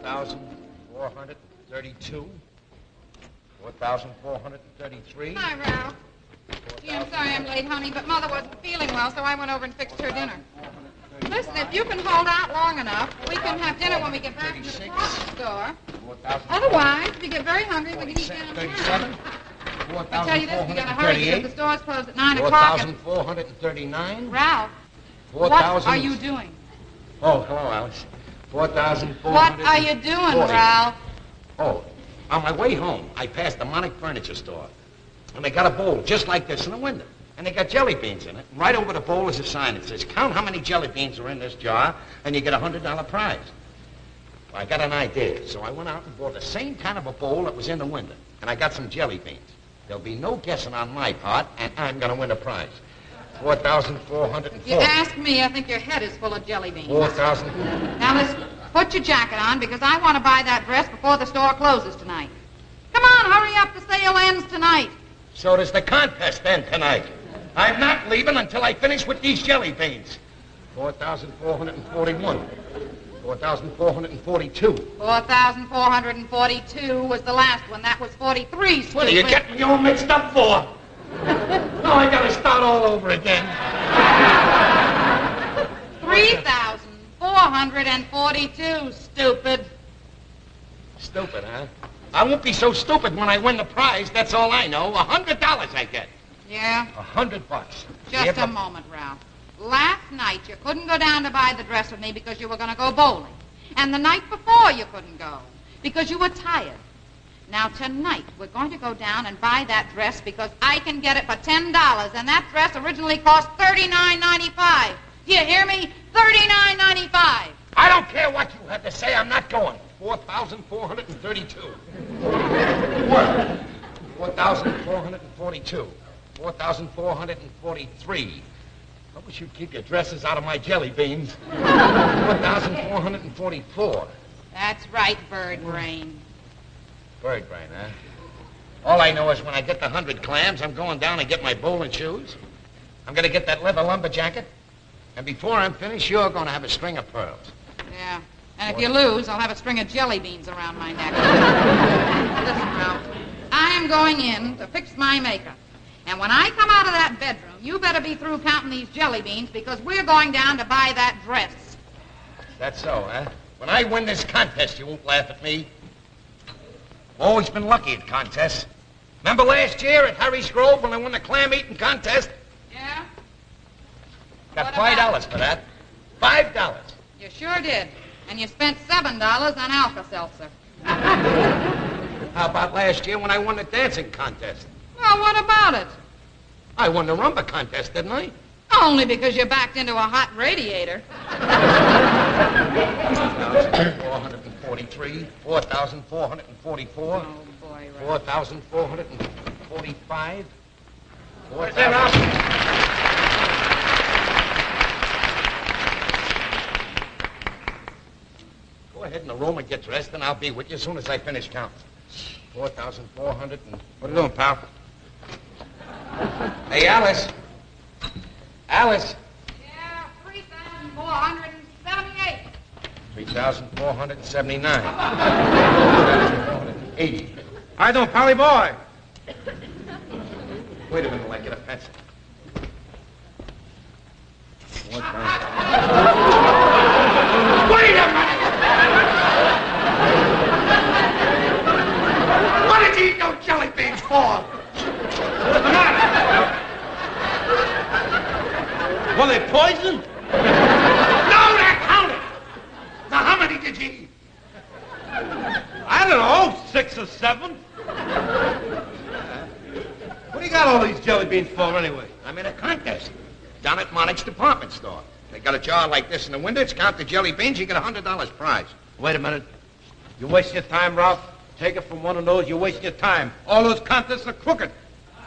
4,432. 4,433. Hi, Ralph. Gee, I'm sorry I'm late, honey, but Mother wasn't feeling well, so I went over and fixed her dinner. Listen, if you can hold out long enough, we can have dinner when we get back to the department store. Otherwise, if you get very hungry, we can eat dinner. 37. I tell you this, we gotta hurry because the store's closed at 9 o'clock. 4,439. Ralph, 4, what are you doing? Oh, hello, Alice. 4,400. What are you doing, Ralph? Oh, on my way home, I passed the Monic Furniture Store. And they got a bowl just like this in the window. And they got jelly beans in it. And right over the bowl is a sign that says, count how many jelly beans are in this jar, and you get a $100 prize. Well, I got an idea. So I went out and bought the same kind of a bowl that was in the window. And I got some jelly beans. There'll be no guessing on my part, and I'm going to win a prize. 4,440. If you ask me, I think your head is full of jelly beans. 4,000. Now, listen, put your jacket on, because I want to buy that dress before the store closes tonight. Come on, hurry up. The sale ends tonight. So does the contest end tonight. I'm not leaving until I finish with these jelly beans. 4,441. 4,442. 4,442 was the last one. That was 43, stupid. What are you getting me all mixed up for? No, I gotta start all over again. 3,442, stupid. Stupid, huh? I won't be so stupid when I win the prize. That's all I know. $100 I get. Yeah? $100. Just a moment, Ralph. Last night you couldn't go down to buy the dress with me because you were going to go bowling. And the night before you couldn't go because you were tired. Now tonight we're going to go down and buy that dress because I can get it for $10. And that dress originally cost $39.95. Do you hear me? $39.95. I don't care what you have to say. I'm not going. 4,432. 4,442. 4,443. I wish you'd keep your dresses out of my jelly beans. 4,444. That's right, bird brain. Bird brain, huh? All I know is when I get the 100 clams, I'm going down and get my bowling shoes. I'm going to get that leather lumber jacket. And before I'm finished, you're going to have a string of pearls. Yeah. And if you lose, I'll have a string of jelly beans around my neck. Listen, Ralph, I am going in to fix my makeup. And when I come out of that bedroom, you better be through counting these jelly beans because we're going down to buy that dress. That's so, huh? When I win this contest, you won't laugh at me. Always been lucky at contests. Remember last year at Harry's Grove when I won the clam eating contest? Yeah? Got $5 for that. $5. You sure did. And you spent $7 on Alka-Seltzer. How about last year when I won the dancing contest? Well, what about it? I won the rumba contest, didn't I? Only because you backed into a hot radiator. 4,443, 4,444, Oh, boy, Ralph. 4,445, 4,000. Go ahead in the room and get dressed, and I'll be with you as soon as I finish counting. 4,400 and... What are you doing, pal? Hey, Alice. Alice. Yeah, 3,478. 3,479. 480. How you doing, pally boy? Wait a minute till I get a pencil. Wait a minute! What did you eat those jelly beans for? What's the matter? Were they poisoned? No, they're counted! Now, how many did you eat? I don't know, 6 or 7. What do you got all these jelly beans for, anyway? I'm in a contest down at Monic's department store. They got a jar like this in the window. It's count the jelly beans. You get a $100 prize. Wait a minute. You waste your time, Ralph. Take it from one of those. You're wasting your time. All those contests are crooked.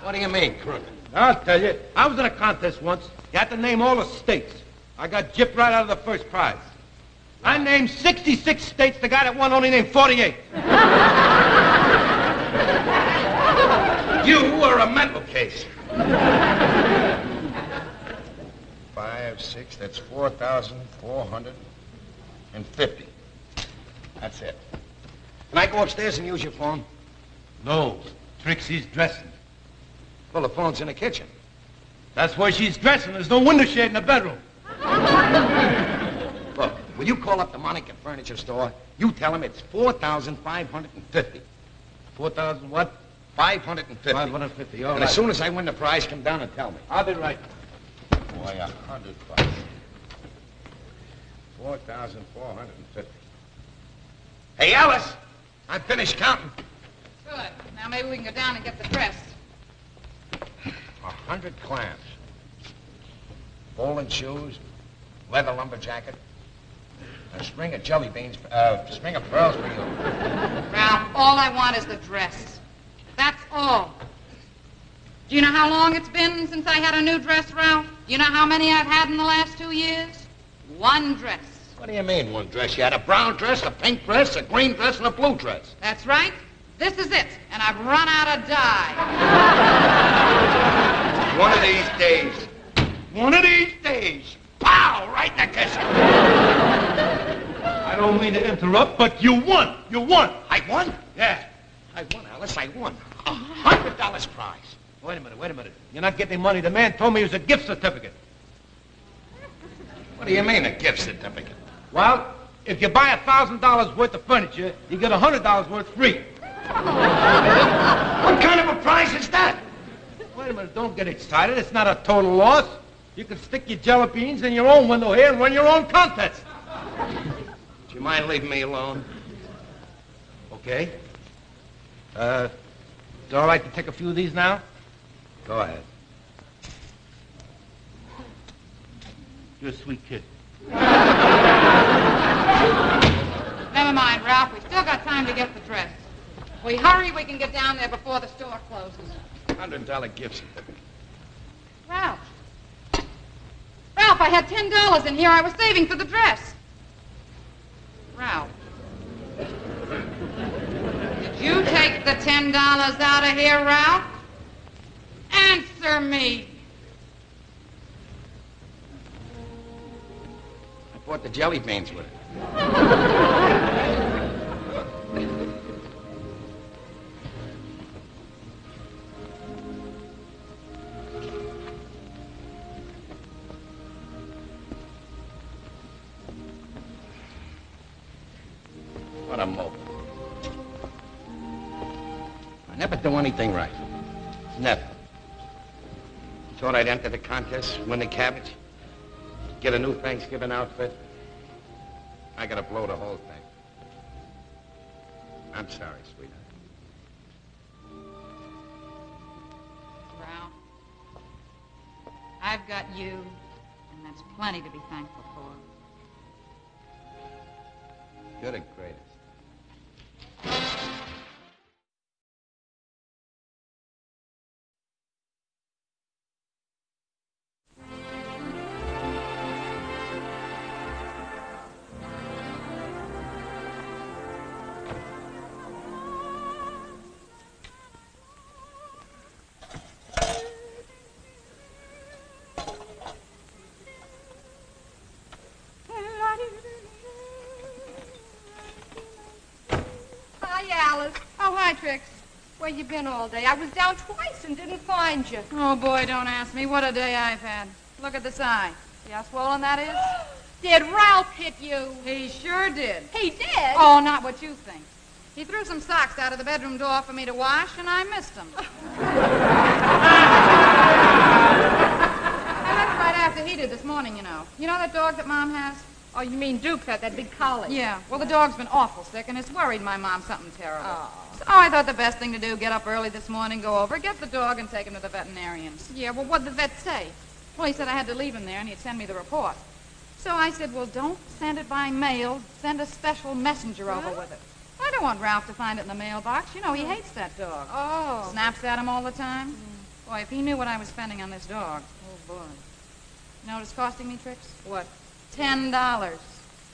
What do you mean, crooked? I'll tell you. I was in a contest once. You had to name all the states. I got gypped right out of the first prize. I named 66 states. The guy that won only named 48. You were a mental case. 5, 6, that's 4,450. That's it. Can I go upstairs and use your phone? No. Trixie's dressing. Well, the phone's in the kitchen. That's why she's dressing. There's no window shade in the bedroom. Look, will you call up the Monica Furniture Store? You tell them it's $4,550. 4,000 what? 550. 550, all And right. as soon as I win the prize, come down and tell me. I'll be right. Boy, $100. 4,450. Hey, Alice! I'm finished counting. Good. Now maybe we can go down and get the dress. 100 clams. Bowling shoes, leather lumber jacket, a string of jelly beans, string of pearls for you. Ralph, all I want is the dress. That's all. Do you know how long it's been since I had a new dress, Ralph? Do you know how many I've had in the last 2 years? One dress. What do you mean, one dress? You had a brown dress, a pink dress, a green dress, and a blue dress. That's right. This is it, and I've run out of dye. One of these days. One of these days. Pow! Right in the kisser. I don't mean to interrupt, but you won. You won. I won? Yeah. I won, Alice. I won. $100 prize. Wait a minute. You're not getting money. The man told me it was a gift certificate. What do you mean, a gift certificate? Well, if you buy $1,000 worth of furniture, you get $100 worth free. What kind of a prize is that? Wait a minute, don't get excited. It's not a total loss. You can stick your jelly beans in your own window here and run your own contest. Do you mind leaving me alone? Okay. It's all right to take a few of these now? Go ahead. You're a sweet kid. Never mind, Ralph. We still got time to get the dress. If we hurry, we can get down there before the store closes. $100 gift certificate. Ralph. Ralph, I had $10 in here I was saving for the dress. Ralph. Did you take the $10 out of here, Ralph? Answer me. I bought the jelly beans with it. What a mope. I never do anything right. Never. Thought I'd enter the contest, win the cabbage, get a new Thanksgiving outfit. I gotta blow the whole thing. I'm sorry, sweetheart. Ralph, I've got you, and that's plenty to be thankful for. You're the greatest. Trix. Where you been all day? I was down twice and didn't find you. Oh, boy, don't ask me. What a day I've had. Look at this eye. See how swollen that is? Did Ralph hit you? He sure did. He did? Oh, not what you think. He threw some socks out of the bedroom door for me to wash, and I missed them. And that's right after he did this morning, you know. You know that dog that Mom has? Oh, you mean Duke, that big collie? Yeah. Well, the dog's been awful sick, and it's worried my mom something terrible. Oh. So I thought the best thing to do, get up early this morning, go over, get the dog, and take him to the veterinarians. Yeah, well, what'd the vet say? Well, he said I had to leave him there, and he'd send me the report. So I said, well, don't send it by mail. Send a special messenger over with it. I don't want Ralph to find it in the mailbox. You know, he hates that dog. Oh. Snaps at him all the time. Boy, if he knew what I was spending on this dog. Oh, boy. You know what it's costing me, Trix? What? $10.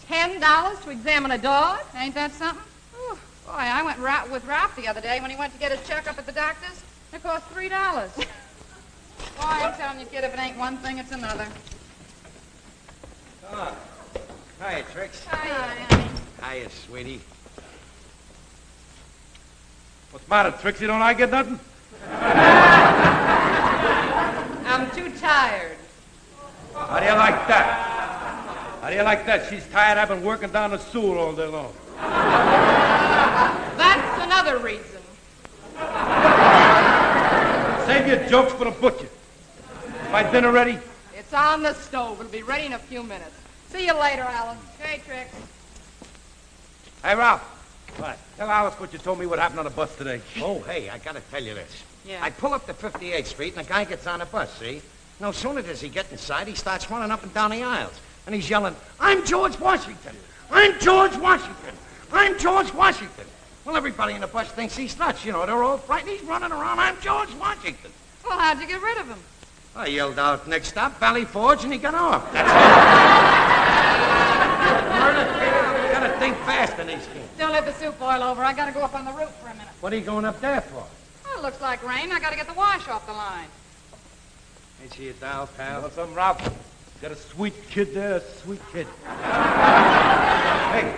$10 to examine a dog? Ain't that something? Ooh, boy, I went with Ralph the other day when he went to get his checkup at the doctor's. It cost $3. Boy, I'm telling you, kid, if it ain't one thing, it's another. Come on. Hiya, Trix. Hi, honey. Hiya, sweetie. What's the matter, Trixie? Don't I get nothing? I'm too tired. How do you like that? How do you like that? She's tired. I've been working down the sewer all day long. That's another reason. Save your jokes for the butcher. Is my dinner ready? It's on the stove. It'll be ready in a few minutes. See you later, Alice. Okay, Trix. Hey, Ralph. What? Tell Alice what you told me what happened on the bus today. Oh, hey, I gotta tell you this. Yeah. I pull up to 58th Street, and the guy gets on the bus, see? No sooner does he get inside, he starts running up and down the aisles. And he's yelling, "I'm George Washington! I'm George Washington! I'm George Washington!" Well, everybody in the bus thinks he's nuts. You know, they're all frightened. He's running around, "I'm George Washington!" Well, how'd you get rid of him? I yelled out, "Next stop, Valley Forge," and he got off. That's all. Murder? You gotta think fast in these things. Don't let the soup boil over. I gotta go up on the roof for a minute. What are you going up there for? Well, it looks like rain. I gotta get the wash off the line. Ain't she a doll, pal? Well, something, Ralph. Got a sweet kid there, a sweet kid. Hey,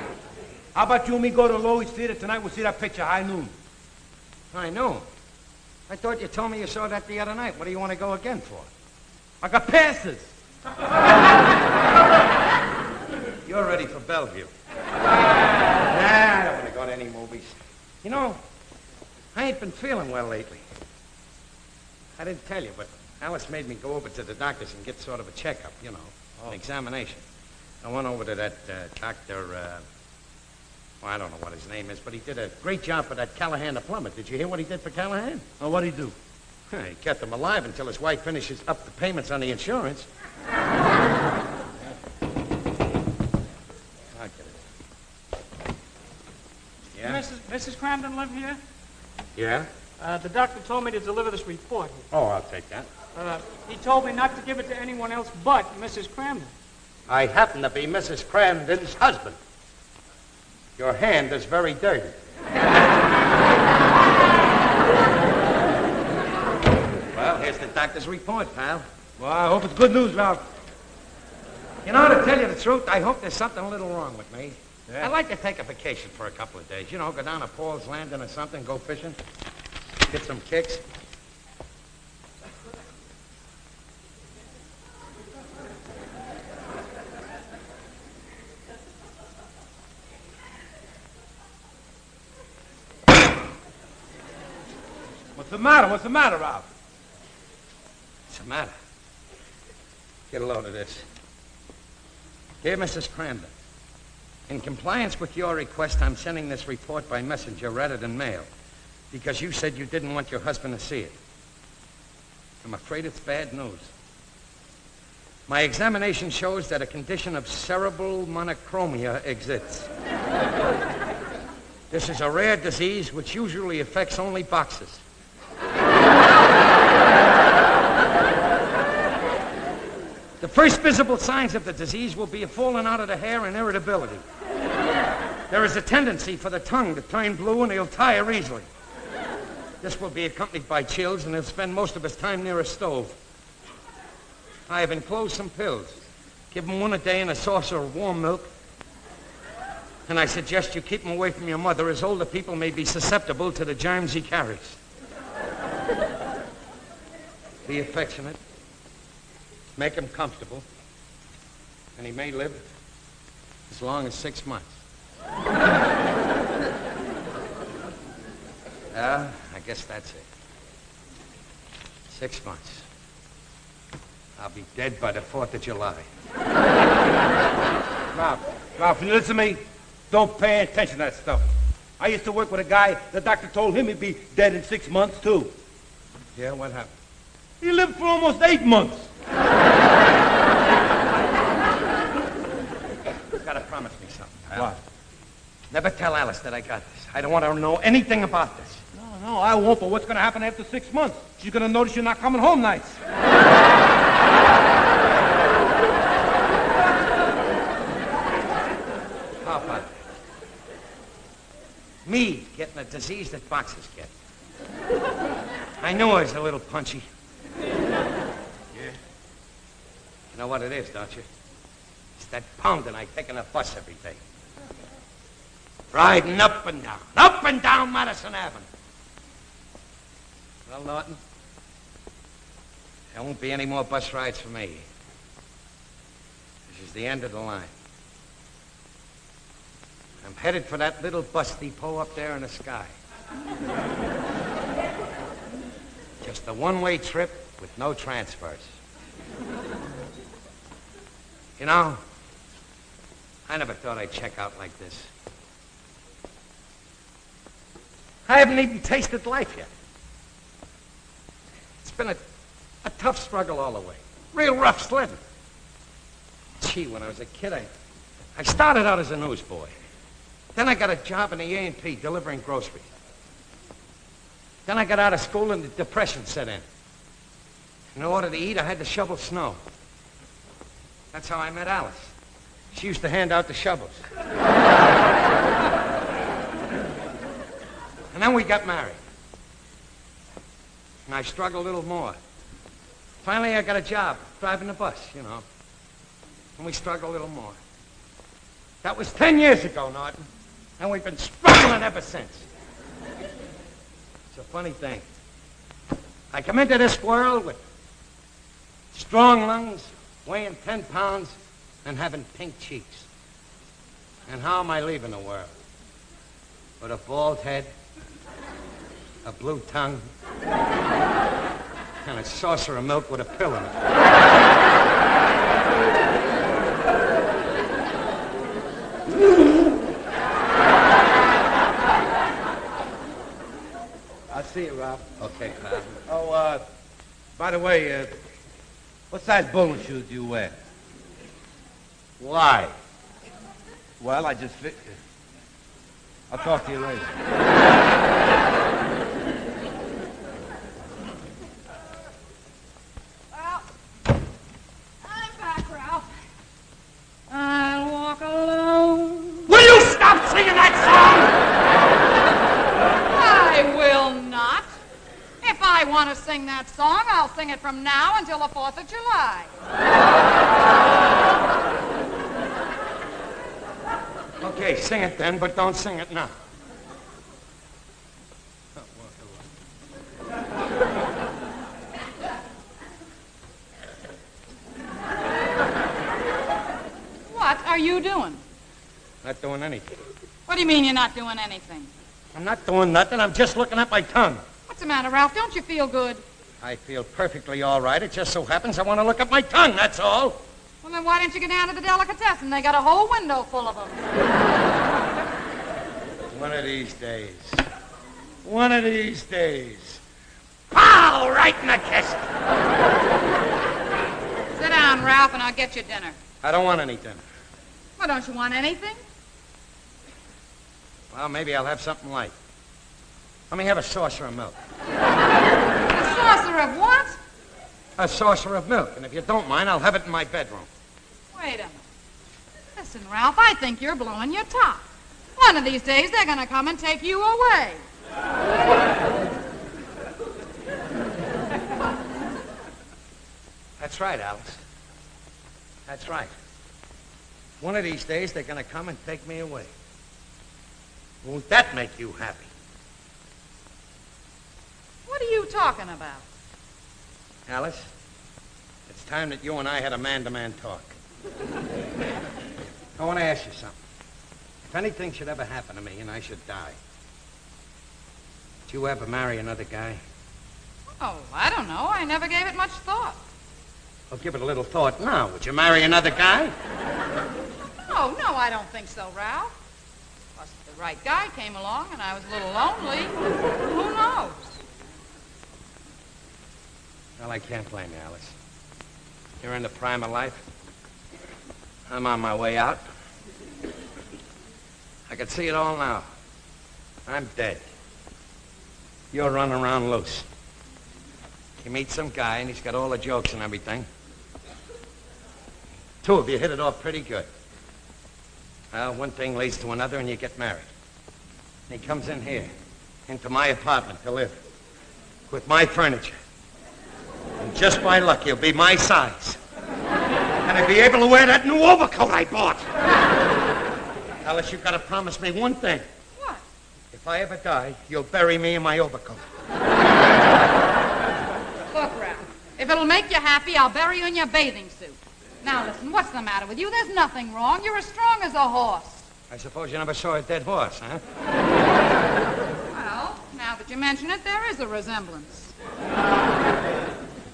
how about you and me go to Loewy's Theater tonight? We'll see that picture, High Noon. I know. I thought you told me you saw that the other night. What do you want to go again for? I got passes. You're ready for Bellevue. I don't want to go to any movies. You know, I ain't been feeling well lately. I didn't tell you, but Alice made me go over to the doctor's and get sort of a checkup, you know, an examination. I went over to that doctor, well, I don't know what his name is, but he did a great job for that Callahan the plumber. Did you hear what he did for Callahan? Oh, what'd he do? He kept him alive until his wife finishes up the payments on the insurance. I'll get it. Yeah? Mrs. Cramden live here? Yeah? The doctor told me to deliver this report. Oh, I'll take that. He told me not to give it to anyone else but Mrs. Cramden. I happen to be Mrs. Cramden's husband. Your hand is very dirty. Well, here's the doctor's report, pal. Well, I hope it's good news, Ralph. You know, to tell you the truth, I hope there's something a little wrong with me. Yeah? I'd like to take a vacation for a couple of days. You know, go down to Paul's Landing or something, go fishing, get some kicks. What's the matter? What's the matter, Ralph? What's the matter? Get a load of this. Dear Mrs. Cramden, in compliance with your request, I'm sending this report by messenger rather than mail, because you said you didn't want your husband to see it. I'm afraid it's bad news. My examination shows that a condition of cerebral monochromia exists. This is a rare disease which usually affects only boxers. The first visible signs of the disease will be a falling out of the hair and irritability. There is a tendency for the tongue to turn blue, and he'll tire easily. This will be accompanied by chills, and he'll spend most of his time near a stove. I have enclosed some pills. Give him one a day in a saucer of warm milk. And I suggest you keep him away from your mother, as older people may be susceptible to the germs he carries. Be affectionate. Make him comfortable. And he may live as long as 6 months. I guess that's it. 6 months. I'll be dead by the 4th of July. Ralph, you listen to me? Don't pay attention to that stuff. I used to work with a guy, the doctor told him he'd be dead in 6 months, too. Yeah, what happened? He lived for almost 8 months. You've got to promise me something, pal. What? Never tell Alice that I got this. I don't want her to know anything about this. No, I won't, but what's going to happen after 6 months? She's going to notice you're not coming home nights. How about that? Me getting a disease that boxers get. I knew I was a little punchy. Yeah? You know what it is, don't you? It's that pounding I take on a bus every day. Riding up and down Madison Avenue. Well, Norton, there won't be any more bus rides for me. This is the end of the line. I'm headed for that little bus depot up there in the sky. Just a one-way trip with no transfers. You know, I never thought I'd check out like this. I haven't even tasted life yet. It's been a tough struggle all the way. Real rough sledding. Gee, when I was a kid, I started out as a newsboy. Then I got a job in the A&P delivering groceries. Then I got out of school and the Depression set in. In order to eat, I had to shovel snow. That's how I met Alice. She used to hand out the shovels. And then we got married. And I struggled a little more. Finally, I got a job driving the bus, you know. And we struggled a little more. That was 10 years ago, Norton. And we've been struggling ever since. It's a funny thing. I come into this world with strong lungs, weighing 10 pounds, and having pink cheeks. And how am I leaving the world? With a bald head, a blue tongue, and a saucer of milk with a pill in it. I'll see you, Ralph. Okay, pal. Oh, by the way, what size bowling shoes do you wear? Why? Well, I just fit. I'll talk to you later. Well, I'm back, Ralph. I'll walk alone. Will you stop singing that I will not. If I want to sing that song, I'll sing it from now until the 4th of July. song? Okay, sing it then, but don't sing it now. What are you doing? Not doing anything. What do you mean you're not doing anything? I'm not doing nothing. I'm just looking at my tongue. What's the matter, Ralph? Don't you feel good? I feel perfectly all right. It just so happens I want to look at my tongue, that's all. Well, then why don't you go down to the delicatessen? They got a whole window full of them. One of these days. One of these days. Pow! Right in the chest. Sit down, Ralph, and I'll get you dinner. I don't want any dinner. Well, don't you want anything? Well, maybe I'll have something light. Let me have a saucer of milk. A saucer of what? A saucer of milk. And if you don't mind, I'll have it in my bedroom. Wait a minute. Listen, Ralph, I think you're blowing your top. One of these days, they're going to come and take you away. That's right, Alice. That's right. One of these days, they're going to come and take me away. Won't that make you happy? What are you talking about? Alice, it's time that you and I had a man-to-man talk. I want to ask you something. If anything should ever happen to me and I should die, would you ever marry another guy? Oh, I don't know. I never gave it much thought. Well, give it a little thought now. Would you marry another guy? Oh, no, I don't think so, Ralph. Plus, if the right guy came along and I was a little lonely, who knows? Well, I can't blame you, Alice. You're in the prime of life. I'm on my way out. I can see it all now. I'm dead. You're running around loose. You meet some guy, and he's got all the jokes and everything. Two of you hit it off pretty good. Well, one thing leads to another, and you get married. And he comes in here, into my apartment to live, with my furniture. And just by luck, he'll be my size. And I'll be able to wear that new overcoat I bought. Alice, you've got to promise me one thing. What? If I ever die, you'll bury me in my overcoat. If it'll make you happy, I'll bury you in your bathing suit. Now, listen, what's the matter with you? There's nothing wrong. You're as strong as a horse. I suppose you never saw a dead horse, huh? Well, now that you mention it, there is a resemblance.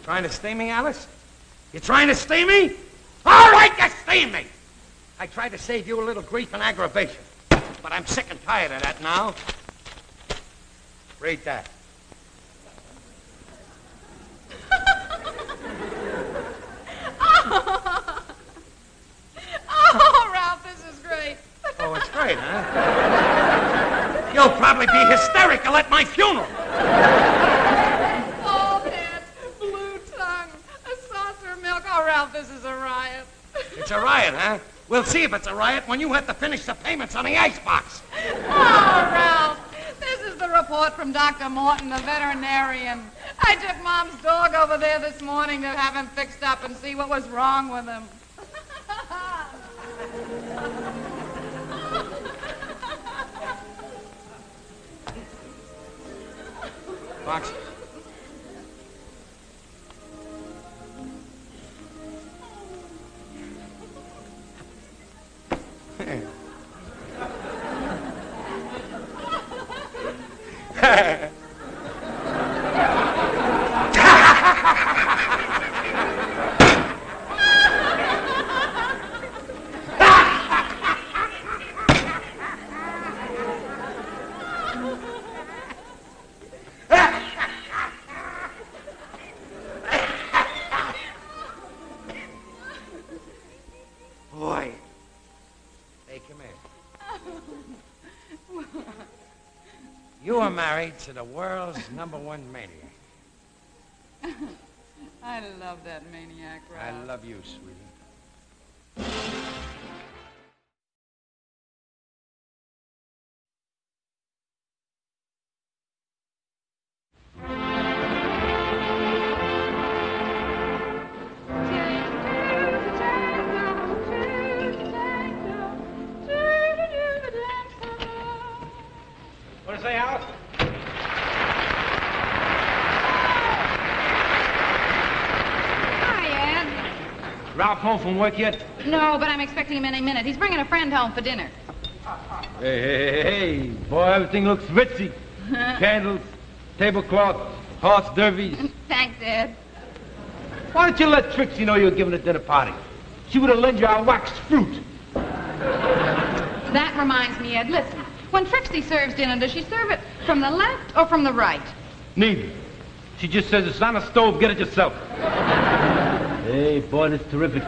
Trying to stay me, Alice? You trying to stay me? All right, you stay me! I tried to save you a little grief and aggravation, but I'm sick and tired of that now. Read that. Oh, Ralph, this is great. Oh, it's great, huh? You'll probably be hysterical at my funeral. Bald head, blue tongue, a saucer of milk. Oh, Ralph, this is a riot. It's a riot, huh? We'll see if it's a riot when you have to finish the payments on the icebox. Oh, Ralph, this is the report from Dr. Morton, the veterinarian. I took Mom's dog over there this morning to have him fixed up and see what was wrong with him. Fox. Boy. Hey, come here. You are married to the world's #1 maniac. I love that maniac, Ralph. I love you, sweetie. What to say, Alice? Hi, Ed. Ralph home from work yet? No, but I'm expecting him any minute. He's bringing a friend home for dinner. Hey, boy, everything looks ritzy. Candles, tablecloth, horse derbies. Thanks, Ed. Why don't you let Trixie know you're giving a dinner party? She would have lent you our waxed fruit. That reminds me, Ed, listen. When Trixie serves dinner, does she serve it from the left or from the right? Neither. She just says it's on the stove, get it yourself. Hey, boy, that's terrific.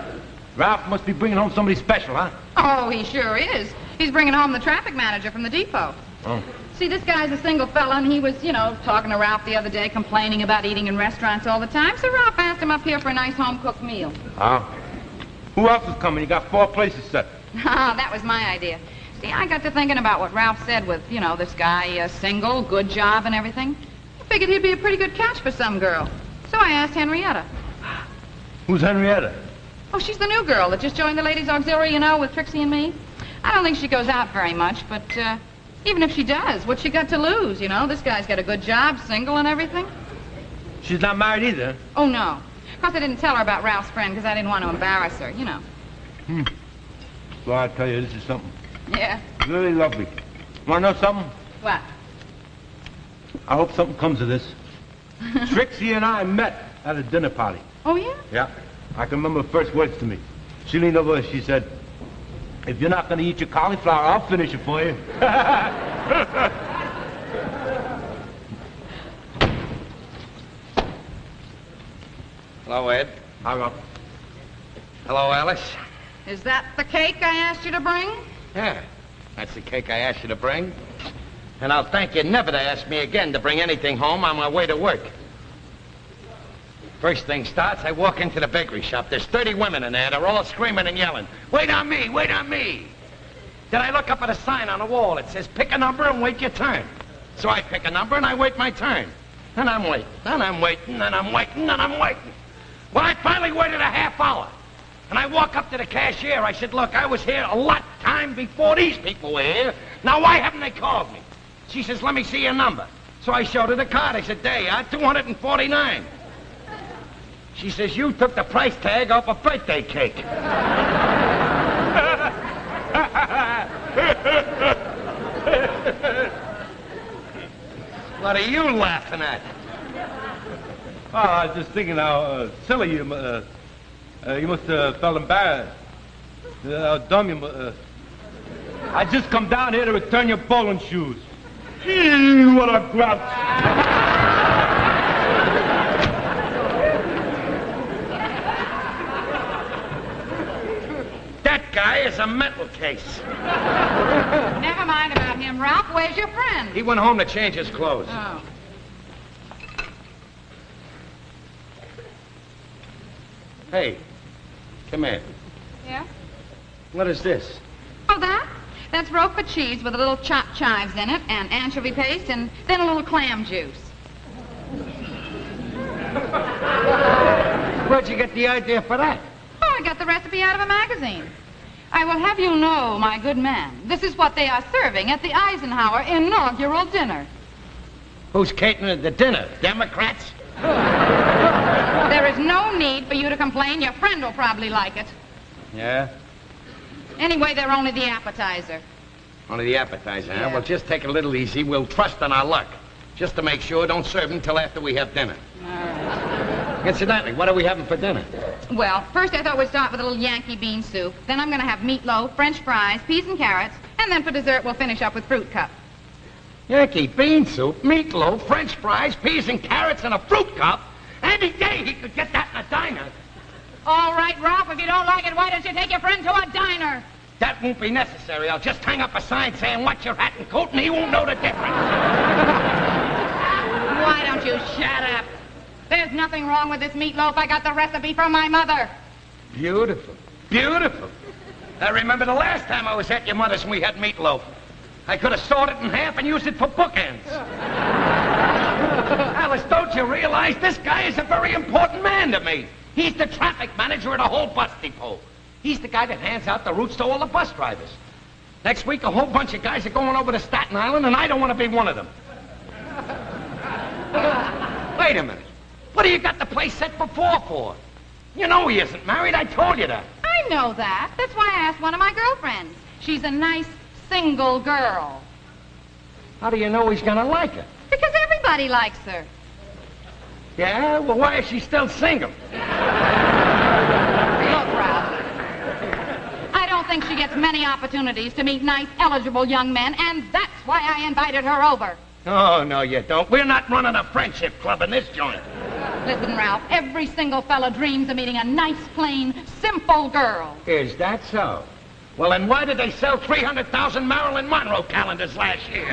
Ralph must be bringing home somebody special, huh? Oh, he sure is. He's bringing home the traffic manager from the depot. Oh. See, this guy's a single fella, and he was, talking to Ralph the other day, complaining about eating in restaurants all the time. So Ralph asked him up here for a nice home-cooked meal. Oh. Who else is coming? You got 4 places set. Ah, that was my idea. See, I got to thinking about what Ralph said with, this guy, single, good job and everything. I figured he'd be a pretty good catch for some girl. So I asked Henrietta. Who's Henrietta? Oh, she's the new girl that just joined the ladies' auxiliary, with Trixie and me. I don't think she goes out very much, but even if she does, what's she got to lose, This guy's got a good job, single and everything. She's not married either. Oh, no. Of course, I didn't tell her about Ralph's friend because I didn't want to embarrass her, Well, I tell you, this is something Yeah. really lovely. Want to know something? What? I hope something comes of this. Trixie and I met at a dinner party. Oh, yeah? Yeah. I can remember her first words to me. She leaned over and she said, "If you're not going to eat your cauliflower, I'll finish it for you." Hello, Ed. Hang up. Hello, Alice. Is that the cake I asked you to bring? Yeah, that's the cake I asked you to bring. And I'll thank you never to ask me again to bring anything home on my way to work. First thing starts, I walk into the bakery shop. There's 30 women in there. They're all screaming and yelling, "Wait on me, wait on me." Then I look up at a sign on the wall. It says, "Pick a number and wait your turn." So I pick a number and I wait my turn. And I'm waiting, and I'm waiting, and I'm waiting, and I'm waiting. Well, I finally waited a half hour. And I walk up to the cashier. I said, "Look, I was here a lot time before these people were here. Now, why haven't they called me?" She says, "Let me see your number." So I showed her the card. I said, "There you are, 249. She says you took the price tag off a birthday cake. What are you laughing at? Oh, I was just thinking how silly you must have felt embarrassed. How dumb you I just come down here to return your bowling shoes. Gee, what a grouch. That guy is a mental case. Never mind about him, Ralph. Where's your friend? He went home to change his clothes. Oh. Hey, come here. Yeah? What is this? Oh, that? That's Roquefort cheese with a little chopped chives in it, and anchovy paste, and then a little clam juice. Where'd you get the idea for that? Oh, I got the recipe out of a magazine. I will have you know, my good man, this is what they are serving at the Eisenhower inaugural dinner. Who's catering the dinner? Democrats? There is no need for you to complain. Your friend will probably like it. Yeah? Anyway, they're only the appetizer. Only the appetizer, huh? Yeah. Well, just take it a little easy. We'll trust in our luck. Just to make sure, don't serve them till after we have dinner. All right. Incidentally, what are we having for dinner? Well, first I thought we'd start with a little Yankee bean soup. Then I'm going to have meatloaf, French fries, peas and carrots. And then for dessert, we'll finish up with fruit cup. Yankee bean soup, meatloaf, French fries, peas and carrots, and a fruit cup. Any day he could get that in a diner. All right, Ralph, if you don't like it, why don't you take your friend to a diner? That won't be necessary. I'll just hang up a sign saying, watch your hat and coat, and he won't know the difference. Why don't you shut up? There's nothing wrong with this meatloaf. I got the recipe from my mother. Beautiful. Beautiful. I remember the last time I was at your mother's and we had meatloaf. I could have sawed it in half and used it for bookends. Alice, don't you realize this guy is a very important man to me? He's the traffic manager at a whole bus depot. He's the guy that hands out the routes to all the bus drivers. Next week, a whole bunch of guys are going over to Staten Island, and I don't want to be one of them. Wait a minute. What do you got the place set for 4 for? You know he isn't married. I told you that. I know that. That's why I asked one of my girlfriends. She's a nice, single girl. How do you know he's going to like her? Because everybody likes her. Yeah? Well, why is she still single? Look, Ralph. I don't think she gets many opportunities to meet nice, eligible young men, and that's why I invited her over. Oh, no, you don't. We're not running a friendship club in this joint. Listen, Ralph, every single fella dreams of meeting a nice, plain, simple girl. Is that so? Well, then why did they sell 300,000 Marilyn Monroe calendars last year?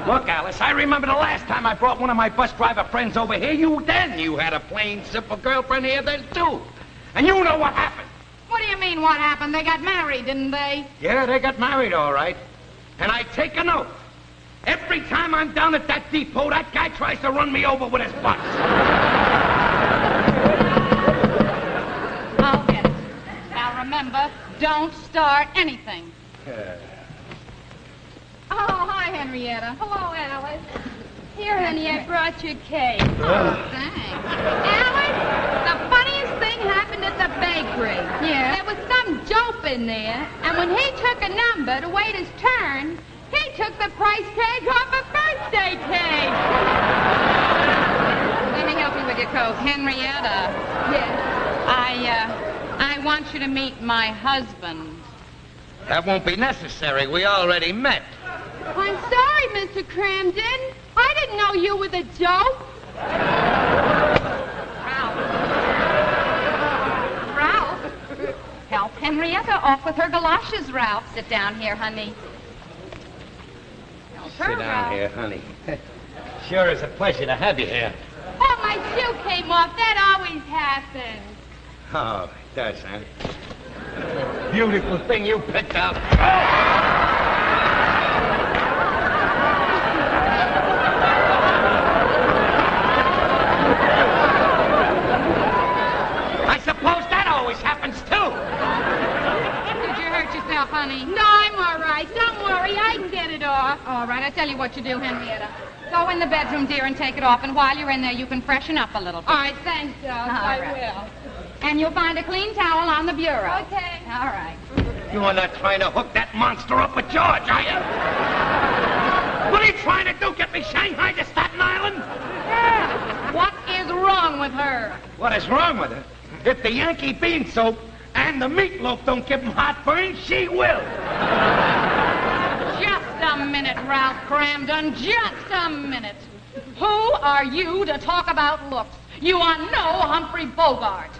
Look, Alice, I remember the last time I brought one of my bus driver friends over here. You had a plain, simple girlfriend here then, too. And you know what happened. What do you mean, what happened? They got married, didn't they? Yeah, they got married, all right. And I take an oath. Every time I'm down at that depot, that guy tries to run me over with his bus. I'll get it. Now remember, don't start anything. Oh, hi, Henrietta. Hello, Alice. Here, honey, I brought you cake. Oh, thanks. Alice, the funniest thing happened at the bakery. Yeah? There was some dope in there, and when he took a number to wait his turn, he took the price tag off a birthday cake. Let me help you with your coat. Henrietta. Yes. I want you to meet my husband. That won't be necessary. We already met. I'm sorry, Mr. Cramden. I didn't know you were the dope. Ralph. Help Henrietta off with her galoshes, Ralph. Sit down here, honey. Help her, Sit down Ralph. here, honey. Sure is a pleasure to have you here. Oh, my shoe came off. That always happens. Oh, it does, huh? Beautiful thing you picked up. I suppose that always happens, too. Did you hurt yourself, honey? No, I'm all right. Don't worry. I can get it off. All right, I tell you what you do, Henrietta. Go in the bedroom, dear, and take it off. And while you're in there, you can freshen up a little bit. All right, thanks, Joyce. I will. And you'll find a clean towel on the bureau. Okay. All right. You are not trying to hook that monster up with George, are you? What are you trying to do? Get me Shanghai to Staten Island? Yeah. What is wrong with her? What is wrong with her? If the Yankee bean soup and the meatloaf don't give him heartburn, she will. Just a minute, Ralph Cramden. Just a minute. Who are you to talk about looks? You are no Humphrey Bogart.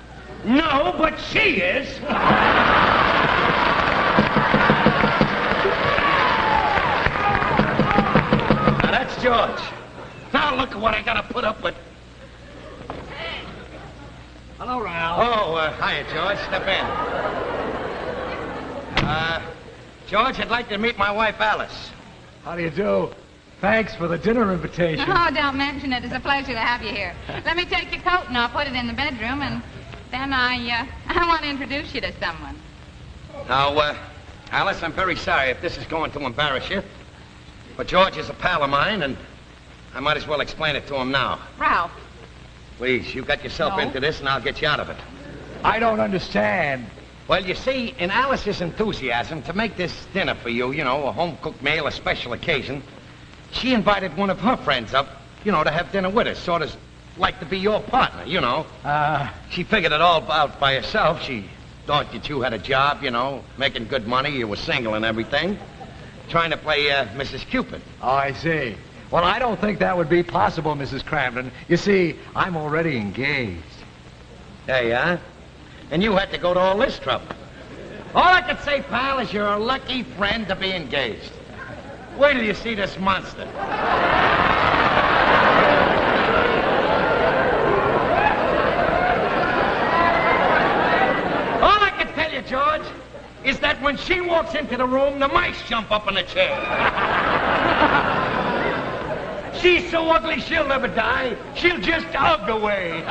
No, but she is. Now, that's George. Now look at what I gotta put up with. Hello, Ralph. Oh, hiya, George. Step in. George, I'd like to meet my wife, Alice. How do you do? Thanks for the dinner invitation. Oh, don't mention it. It's a pleasure to have you here. Let me take your coat and I'll put it in the bedroom, and then I want to introduce you to someone. Now, Alice, I'm very sorry if this is going to embarrass you, but George is a pal of mine, and I might as well explain it to him now. Ralph. Please, you got yourself into this, and I'll get you out of it. I don't understand. Well, you see, in Alice's enthusiasm to make this dinner for you, you know, a home-cooked meal, a special occasion, she invited one of her friends up, you know, to have dinner with us, sort of like to be your partner, you know. She figured it all out by herself. She thought that you had a job, you know, making good money, you were single and everything, trying to play Mrs. Cupid. Oh, I see. Well, I don't think that would be possible, Mrs. Cramden. You see, I'm already engaged. There you are. And you had to go to all this trouble. All I can say, pal, is you're a lucky friend to be engaged. Wait till you see this monster. All I can tell you, George, is that when she walks into the room, the mice jump up in the chair. She's so ugly she'll never die. She'll just hug away.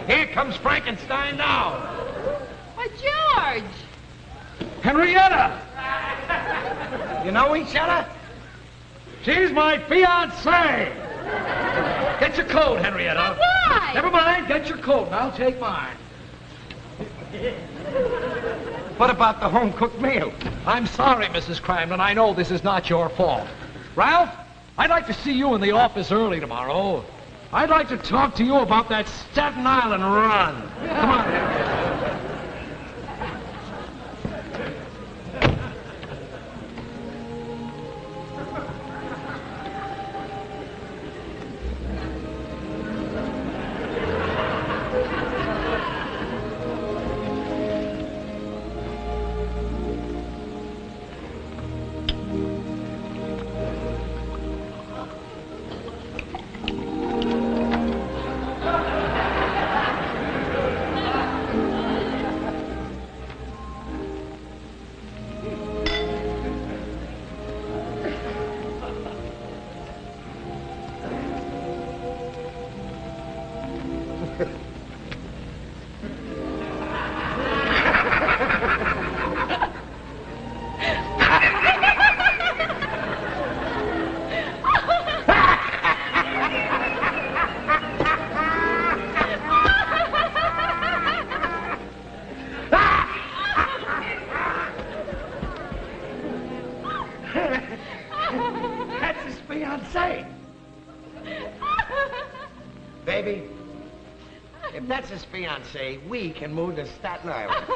Here comes Frankenstein now. Why, George! Henrietta! You know each other? She's my fiancée! Get your coat, Henrietta. Why? Never mind, get your coat and I'll take mine. What about the home-cooked meal? I'm sorry, Mrs. Cramden. I know this is not your fault. Ralph, I'd like to see you in the office early tomorrow. I'd like to talk to you about that Staten Island run. Come on. Baby, if that's his fiancée, we can move to Staten Island.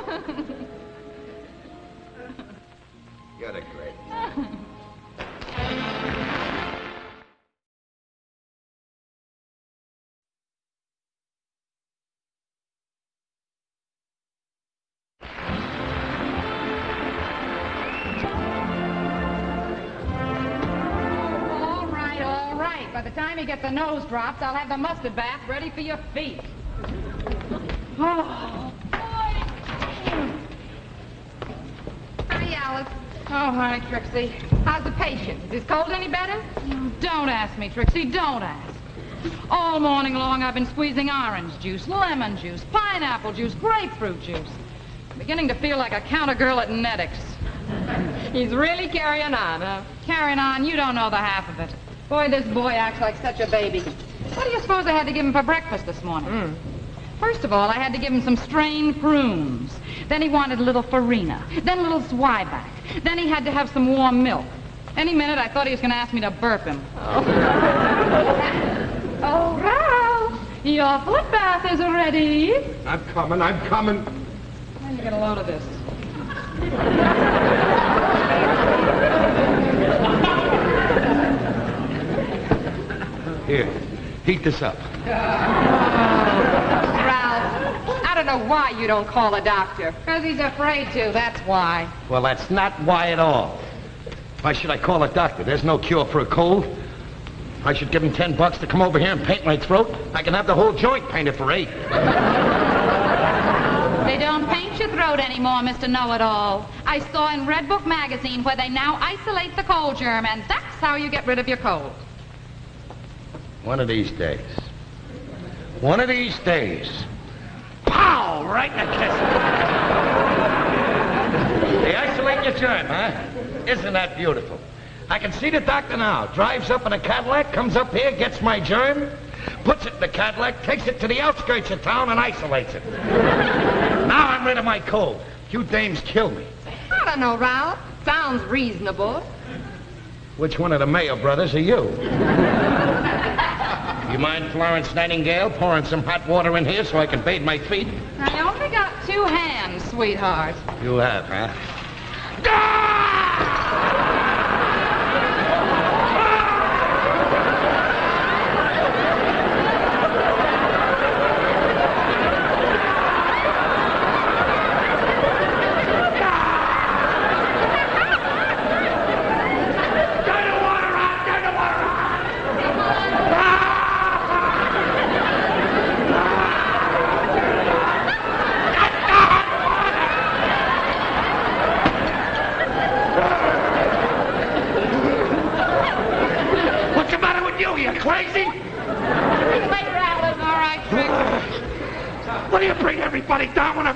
You're the great. By the time you get the nose drops, I'll have the mustard bath ready for your feet. Oh. Hi, Alice. Oh, hi, Trixie. How's the patient? Is his cold any better? Don't ask me, Trixie. Don't ask. All morning long, I've been squeezing orange juice, lemon juice, pineapple juice, grapefruit juice. I'm beginning to feel like a counter girl at Nettix. He's really carrying on, huh? Carrying on, you don't know the half of it. Boy, this boy acts like such a baby. What do you suppose I had to give him for breakfast this morning? First of all, I had to give him some strained prunes. Then he wanted a little farina. Then a little zwieback. Then he had to have some warm milk. Any minute, I thought he was going to ask me to burp him. Oh, Ralph, your foot bath is ready. I'm coming. Let me get a load of this. Here, heat this up. Ralph, I don't know why you don't call a doctor. Because he's afraid to, that's why. Well, that's not why at all. Why should I call a doctor? There's no cure for a cold. I should give him $10 to come over here and paint my throat. I can have the whole joint painted for $8. They don't paint your throat anymore, Mr. Know-It-All. I saw in Red Book magazine where they now isolate the cold germ, and that's how you get rid of your cold. One of these days. Pow! Right in the kiss. They isolate your germ, huh? Isn't that beautiful? I can see the doctor now. Drives up in a Cadillac, comes up here, gets my germ, puts it in the Cadillac, takes it to the outskirts of town and isolates it. Now I'm rid of my cold. You dames kill me. I don't know, Ralph. Sounds reasonable. Which one of the Mayo brothers are you? You mind, Florence Nightingale, pouring some hot water in here so I can bathe my feet? I only got 2 hands, sweetheart. You have, huh?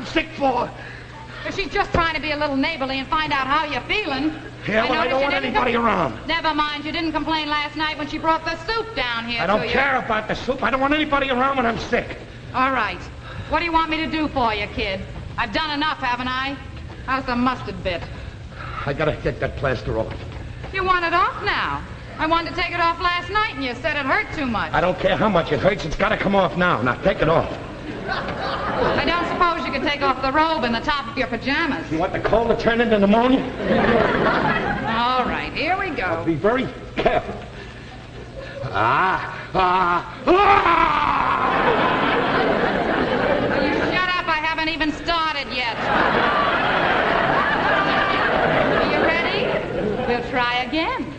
Sick for? She's just trying to be a little neighborly and find out how you're feeling. Yeah, well, I don't want anybody around. Never mind, you didn't complain last night when she brought the soup down here I don't care about the soup. I don't want anybody around when I'm sick. All right. What do you want me to do for you, kid? I've done enough, haven't I? How's the mustard bit? I gotta get that plaster off. You want it off now? I wanted to take it off last night and you said it hurt too much. I don't care how much it hurts. It's gotta come off now. Now, take it off. I don't suppose you could take off the robe and the top of your pajamas. You want the cold to turn into pneumonia? All right, here we go. Be very careful. You shut up, I haven't even started yet. Are you ready? We'll try again.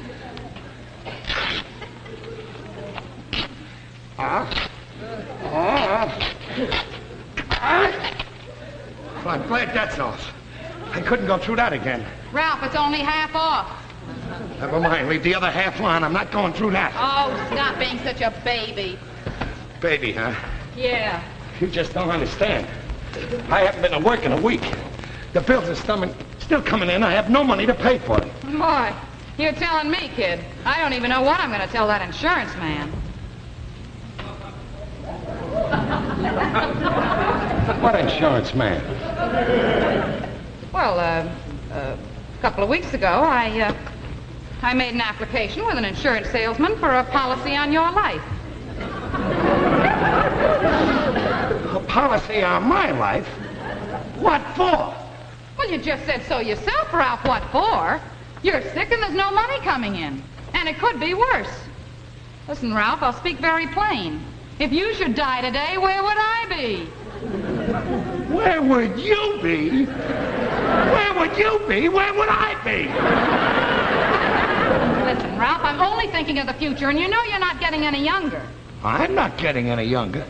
Well, I'm glad that's off. I couldn't go through that again. Ralph, it's only half off. Never mind. Leave the other half on. I'm not going through that. Oh, stop being such a baby. Baby, huh? Yeah. You just don't understand. I haven't been to work in a week. The bills are still coming in. I have no money to pay for it. Boy, you're telling me, kid. I don't even know what I'm going to tell that insurance man. What insurance man? Well, a couple of weeks ago, I made an application with an insurance salesman for a policy on your life. A policy on my life? What for? Well, you just said so yourself, Ralph. What for? You're sick and there's no money coming in. And it could be worse. Listen, Ralph, I'll speak very plain. If you should die today, where would I be? Where would you be? Where would you be? Where would I be? Listen, Ralph, I'm only thinking of the future, and you know you're not getting any younger. I'm not getting any younger.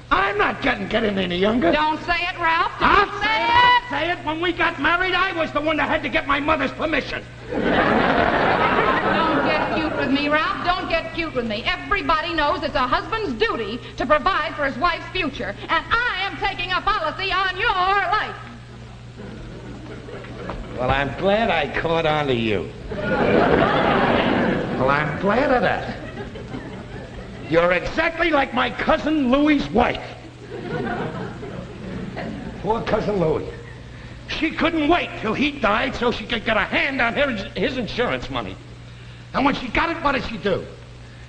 I'm not getting any younger. Don't say it, Ralph. I'll Don't say it. say it. When we got married, I was the one that had to get my mother's permission. Don't get cute with me, Ralph. Don't get cute with me. Everybody knows it's a husband's duty to provide for his wife's future, and I am taking a policy on your life. Well, I'm glad I caught on to you. Well, I'm glad of that. You're exactly like my cousin Louie's wife. Poor cousin Louie. She couldn't wait till he died so she could get a hand on his insurance money. And when she got it, what did she do?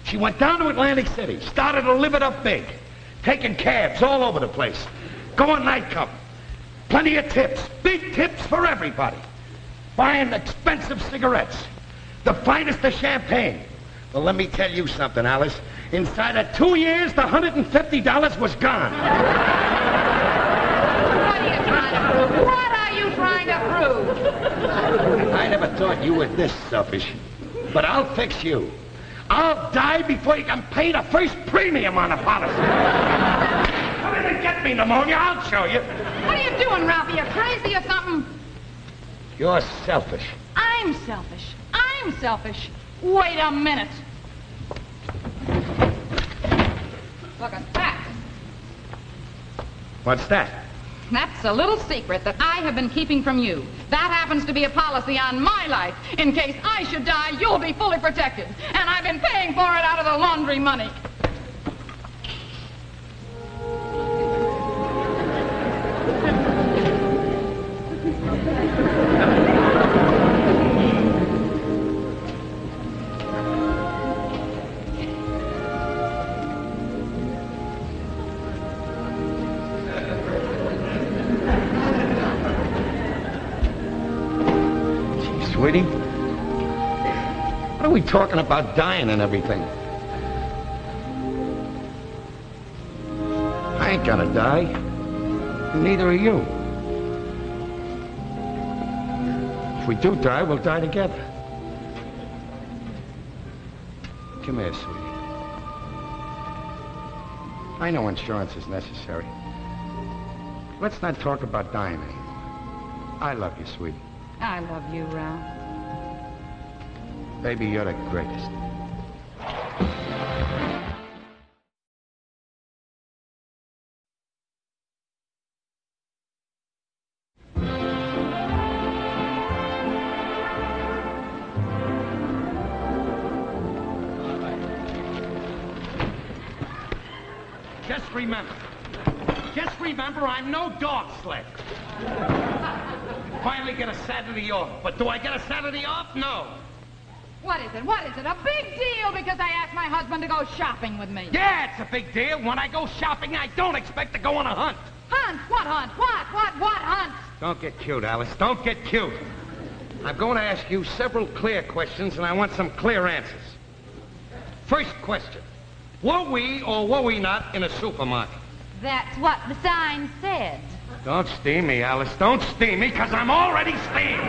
She went down to Atlantic City, started to live it up big, taking cabs all over the place, going nightclub, plenty of tips, big tips for everybody, buying expensive cigarettes, the finest of champagne. Well, let me tell you something, Alice. Inside of 2 years, the $150 was gone. What are you trying to prove? I never thought you were this selfish, but I'll fix you. I'll die before you can pay the first premium on the policy. Come in and get me pneumonia, I'll show you. What are you doing, Ralphie? You crazy or something? You're selfish. I'm selfish. I'm selfish. Wait a minute. Look at that. What's that? That's a little secret that I have been keeping from you. That happens to be a policy on my life. In case I should die, you'll be fully protected. And I've been paying for it out of the laundry money. Sweetie, what are we talking about dying and everything? I ain't gonna die. And neither are you. If we do die, we'll die together. Come here, sweetie. I know insurance is necessary. Let's not talk about dying anymore. I love you, sweetie. I love you, Ralph. Baby, you're the greatest. Just remember, I'm no dog sled. Finally get a Saturday off. But do I get a Saturday off? No. What is it? What is it? A big deal because I asked my husband to go shopping with me. Yeah, it's a big deal. When I go shopping, I don't expect to go on a hunt. Hunt? What hunt? What hunt? Don't get cute, Alice. Don't get cute. I'm going to ask you several clear questions, and I want some clear answers. First question. Were we or were we not in a supermarket? That's what the sign said. Don't steam me, Alice. Don't steam me, because I'm already steamed.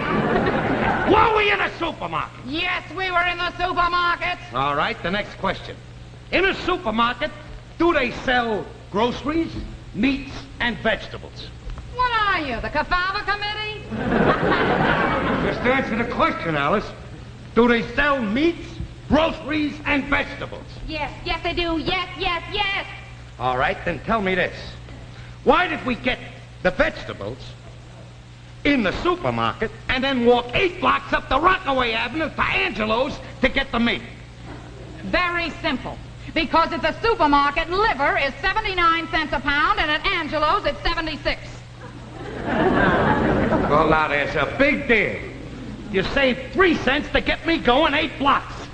Were we in a supermarket? Yes, we were in the supermarket. All right, the next question. In a supermarket, do they sell groceries, meats, and vegetables? What are you, the Kafava Committee? Just answer the question, Alice. Do they sell meats, groceries, and vegetables? Yes, yes, they do. Yes, yes, yes. All right, then tell me this. Why did we get the vegetables in the supermarket and then walk 8 blocks up the Rockaway Avenue to Angelo's to get the meat? Very simple. Because at the supermarket, liver is 79 cents a pound, and at Angelo's, it's 76. Well, now, there's a big deal. You saved 3 cents to get me going 8 blocks.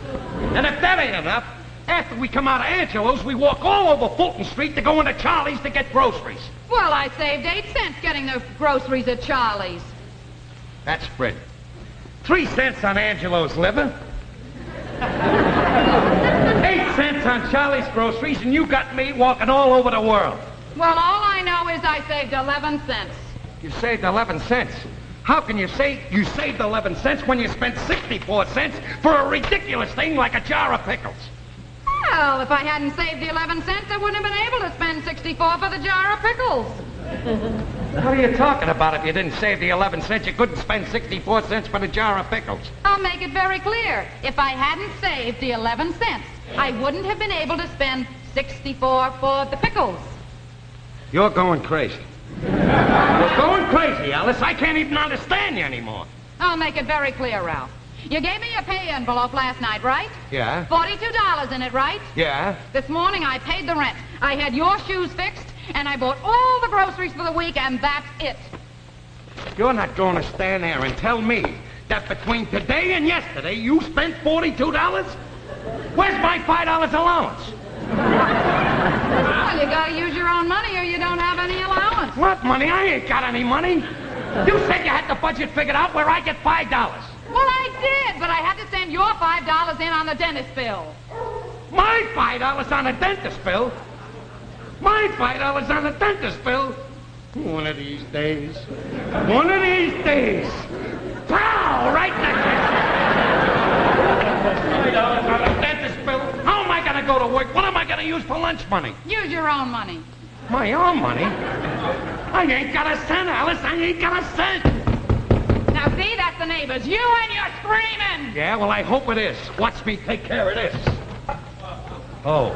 And if that ain't enough, after we come out of Angelo's, we walk all over Fulton Street to go into Charlie's to get groceries. Well, I saved 8 cents getting the groceries at Charlie's. That's spread. 3 cents on Angelo's liver. 8 cents on Charlie's groceries, and you got me walking all over the world. Well, all I know is I saved 11 cents. You saved 11 cents? How can you say you saved 11 cents when you spent 64 cents for a ridiculous thing like a jar of pickles? Well, if I hadn't saved the 11 cents, I wouldn't have been able to spend 64 for the jar of pickles. What are you talking about? If you didn't save the 11 cents, you couldn't spend 64 cents for the jar of pickles. I'll make it very clear. If I hadn't saved the 11 cents, I wouldn't have been able to spend 64 for the pickles. You're going crazy. You're going crazy, Alice. I can't even understand you anymore. I'll make it very clear, Ralph. You gave me a pay envelope last night, right? Yeah? $42 in it, right? Yeah? This morning I paid the rent. I had your shoes fixed, and I bought all the groceries for the week, and that's it. You're not going to stand there and tell me that between today and yesterday you spent $42? Where's my $5 allowance? Well, you gotta use your own money or you don't have any allowance. What money? I ain't got any money. You said you had the budget figured out where I get $5. Well, I did, but I had to send your $5 in on the dentist bill. My $5 on a dentist bill? My $5 on a dentist bill? One of these days. One of these days. Pow! Right in the $5 on a dentist bill? How am I going to go to work? What am I going to use for lunch money? Use your own money. My own money? I ain't got a cent, Alice. I ain't got a cent. Now, see, that's the neighbors. You and you're screaming. Yeah, well, I hope it is. Watch me take care of this. Oh.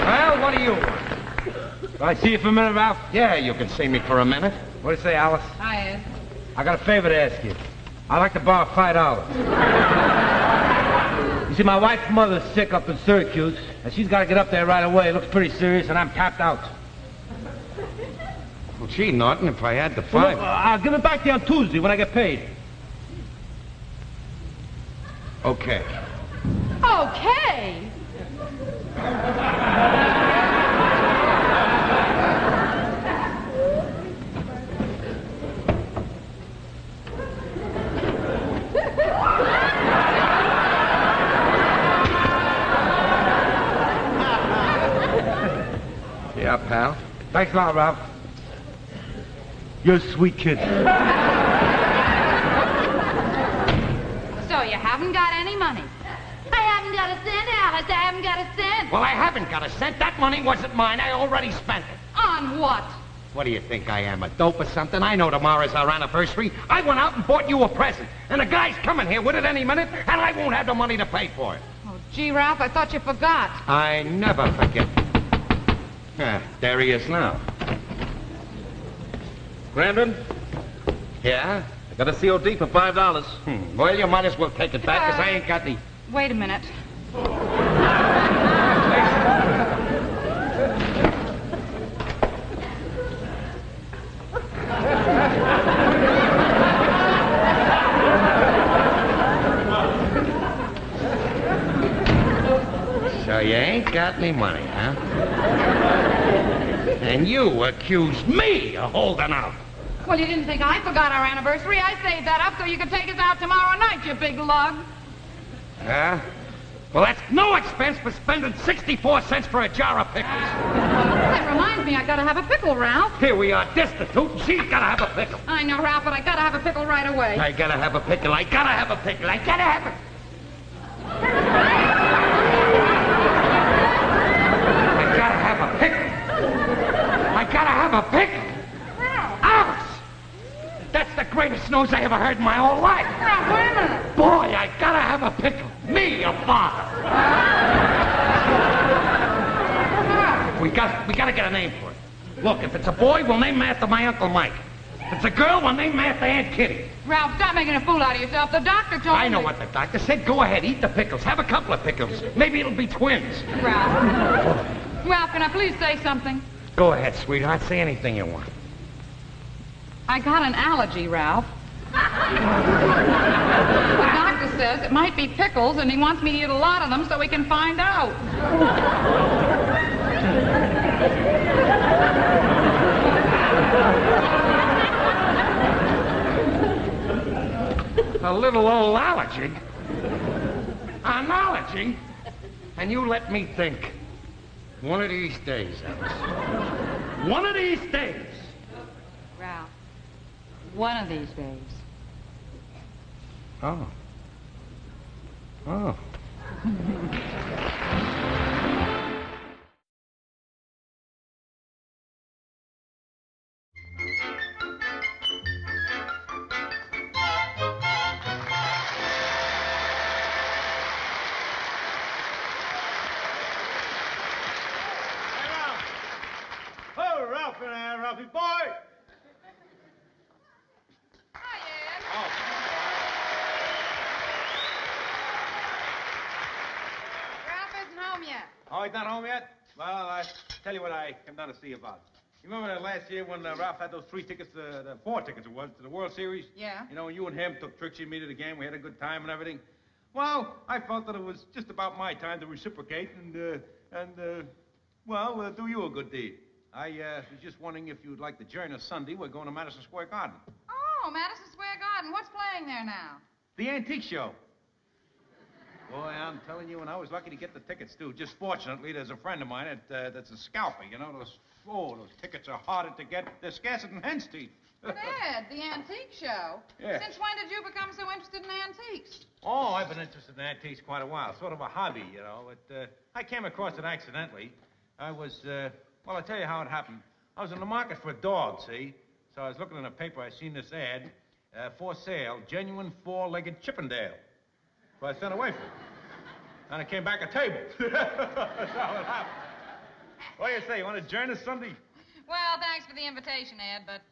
Well, what do you want? Can I see you for a minute, Ralph? Yeah, you can see me for a minute. What do you say, Alice? Hi, Ed. I got a favor to ask you. I'd like to borrow $5. You see, my wife's mother's sick up in Syracuse, and she's got to get up there right away. It looks pretty serious, and I'm tapped out. Well, gee, Norton, if I had the Well, $5... look, I'll give it back to you on Tuesday when I get paid. Okay. Okay. Yeah, pal. Thanks a lot, Ralph. You're a sweet kid. So you haven't got any money? I haven't got a cent, Alice. I haven't got a cent. Well, I haven't got a cent. That money wasn't mine. I already spent it. On what? What do you think I am, a dope or something? I know tomorrow's our anniversary. I went out and bought you a present. And the guy's coming here with it any minute, and I won't have the money to pay for it. Oh, gee, Ralph, I thought you forgot. I never forget. There he is now. Grandin, Yeah? I got a COD for $5. Well, you might as well take it back, because I ain't got the... Wait a minute. So you ain't got any money, huh? And you accuse me of holding out. Well, you didn't think I forgot our anniversary. I saved that up so you could take us out tomorrow night, you big lug. Huh? Well, that's no expense for spending 64 cents for a jar of pickles. That reminds me, I gotta have a pickle, Ralph. Here we are destitute, and she's gotta have a pickle. I know, Ralph, but I gotta have a pickle right away. I gotta have a pickle. I gotta have a pickle. I gotta have a... I gotta have a pickle. I gotta have a pickle. Alice! That's the greatest news I ever heard in my whole life. Ralph, wait a minute. Boy, I gotta have a pickle. Me, your father. We gotta get a name for it. Look, if it's a boy, we'll name him after my Uncle Mike. If it's a girl, we'll name him after Aunt Kitty. Ralph, stop making a fool out of yourself. The doctor told me... I know what the doctor said. Go ahead, eat the pickles. Have a couple of pickles. Maybe it'll be twins. Ralph. Ralph, can I please say something? Go ahead, sweetheart. Say anything you want. I got an allergy, Ralph. The doctor says it might be pickles, and he wants me to eat a lot of them so we can find out. A little old allergy? An allergy? And you let me think. One of these days, Alice. One of these days. Ralph, one of these days. Oh. Oh. in there, Ralphie boy! Hi, Ed. Ralph isn't home yet. Oh, he's not home yet? Well, I tell you what I came down to see you about. You remember that last year when Ralph had those 3 tickets, the 4 tickets it was, to the World Series? Yeah. You know, you and him took Trixie and me to the game. We had a good time and everything. Well, I felt that it was just about my time to reciprocate and do you a good deed. I was just wondering if you'd like to join us Sunday. We're going to Madison Square Garden. Oh, Madison Square Garden. What's playing there now? The antique show. Boy, I'm telling you, and I was lucky to get the tickets, too. Just fortunately, there's a friend of mine that's a scalper, you know. Those tickets are harder to get. They're scarcer than hen's teeth. But Ed, the antique show? Yeah. Since when did you become so interested in antiques? Oh, I've been interested in antiques quite a while. Sort of a hobby, you know. I came across it accidentally. I was, I'll tell you how it happened. I was in the market for a dog, see? So I was looking in the paper. I seen this ad, for sale, genuine 4-legged Chippendale. So I sent away from it. And it came back a table. That's how it happened. What do you say? You want to join us Sunday? Well, thanks for the invitation, Ed, but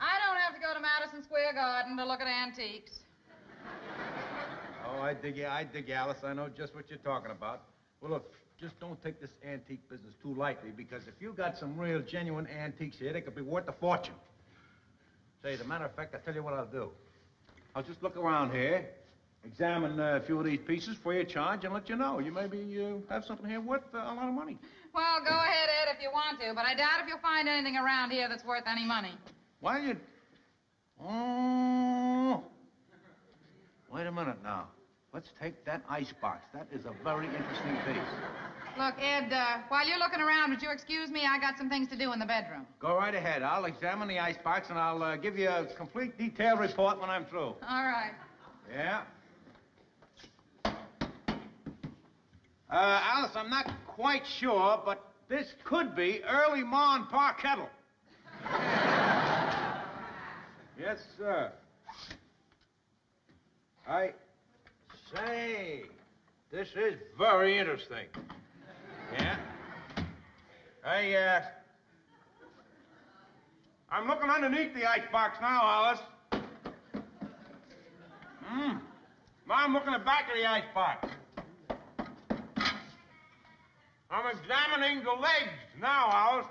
I don't have to go to Madison Square Garden to look at antiques. Oh, I dig you, Alice. I know just what you're talking about. Well, look, just don't take this antique business too lightly, because if you got some real, genuine antiques here, they could be worth a fortune. Say, as a matter of fact, I'll tell you what I'll do. I'll just look around here, examine a few of these pieces free of charge, and let you know. You maybe have something here worth a lot of money. Well, go ahead, Ed, if you want to, but I doubt if you'll find anything around here that's worth any money. Why you... Oh... Wait a minute now. Let's take that icebox. That is a very interesting piece. Look, Ed, while you're looking around, would you excuse me? I got some things to do in the bedroom. Go right ahead. I'll examine the icebox, and I'll give you a complete detailed report when I'm through. All right. Yeah? Alice, I'm not quite sure, but this could be early morn parkettle. Yes, sir. I say, this is very interesting. Yeah? I'm looking underneath the icebox now, Alice. Now I'm looking at the back of the icebox. I'm examining the legs now, Alice.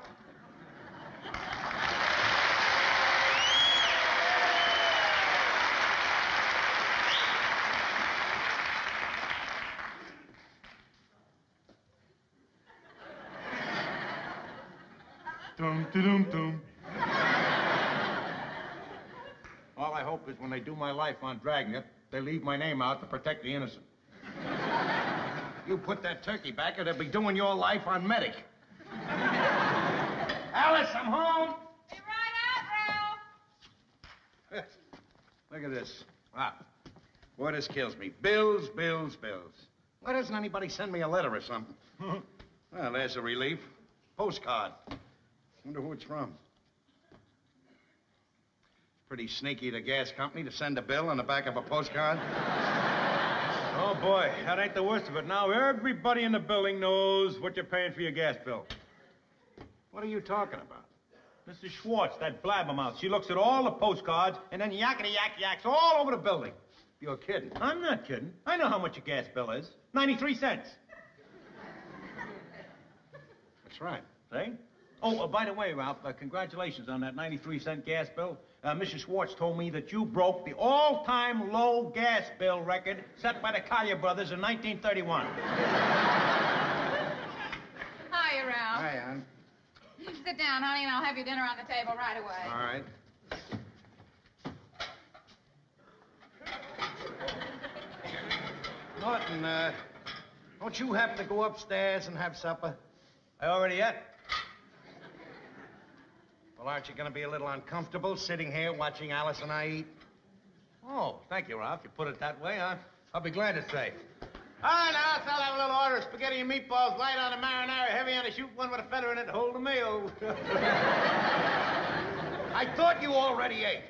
Dum-de-dum-dum. All I hope is when they do my life on Dragnet, they leave my name out to protect the innocent. You put that turkey back, or they'll be doing your life on Medic. Alice, I'm home. Be right out, Ralph. Look at this. Wow. Boy, this kills me. Bills, bills, bills. Why doesn't anybody send me a letter or something? Well, there's a relief. Postcard. Wonder who it's from. It's pretty sneaky of the gas company to send a bill on the back of a postcard. Oh, boy, that ain't the worst of it. Now everybody in the building knows what you're paying for your gas bill. What are you talking about? Mrs. Schwartz, that blabbermouth. She looks at all the postcards and then yakety-yak-yaks all over the building. You're kidding. I'm not kidding. I know how much your gas bill is. 93 cents. That's right. See? Oh, by the way, Ralph, congratulations on that 93-cent gas bill. Mrs. Schwartz told me that you broke the all-time low gas bill record set by the Collier brothers in 1931. Hiya, Ralph. Hi, Ann. Sit down, honey, and I'll have your dinner on the table right away. All right. Norton, don't you happen to go upstairs and have supper? I already ate. Well, aren't you going to be a little uncomfortable sitting here watching Alice and I eat? Oh, thank you, Ralph. You put it that way, I'll be glad to say. All right, now, I'll have a little order of spaghetti and meatballs, light on the marinara, heavy on the shoot, one with a feather in it to hold the meal. I thought you already ate.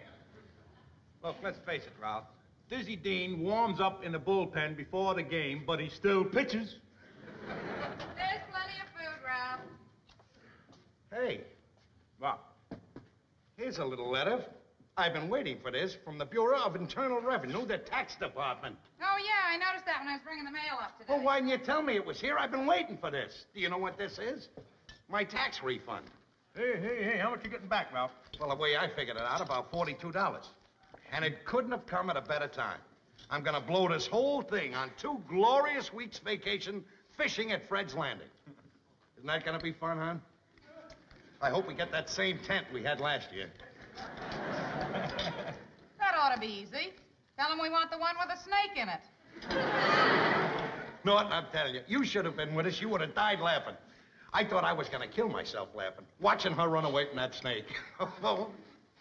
Look, let's face it, Ralph. Dizzy Dean warms up in the bullpen before the game, but he still pitches. There's plenty of food, Ralph. Hey, What? Here's a little letter. I've been waiting for this from the Bureau of Internal Revenue, the tax department. Oh, yeah, I noticed that when I was bringing the mail up today. Well, why didn't you tell me it was here? I've been waiting for this. Do you know what this is? My tax refund. Hey, how much you getting back, Ralph? Well, the way I figured it out, about $42. And it couldn't have come at a better time. I'm going to blow this whole thing on 2 glorious weeks' vacation fishing at Fred's Landing. Isn't that going to be fun, hon? I hope we get that same tent we had last year. That ought to be easy. Tell them we want the one with a snake in it. Norton, I'm telling you, you should have been with us. You would have died laughing. I thought I was going to kill myself laughing, watching her run away from that snake. Oh.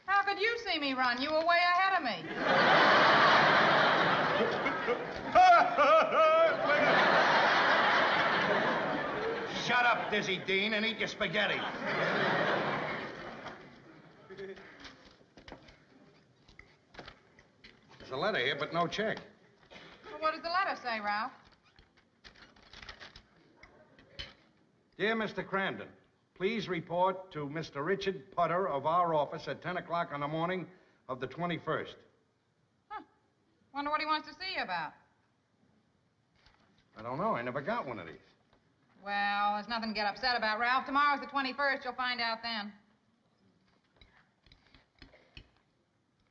How could you see me run? You were way ahead of me. Shut up, Dizzy Dean, and eat your spaghetti. There's a letter here, but no check. Well, what does the letter say, Ralph? Dear Mr. Cramden, please report to Mr. Richard Putter of our office at 10 o'clock on the morning of the 21st. Huh. Wonder what he wants to see you about. I don't know. I never got one of these. Well, there's nothing to get upset about, Ralph. Tomorrow's the 21st. You'll find out then.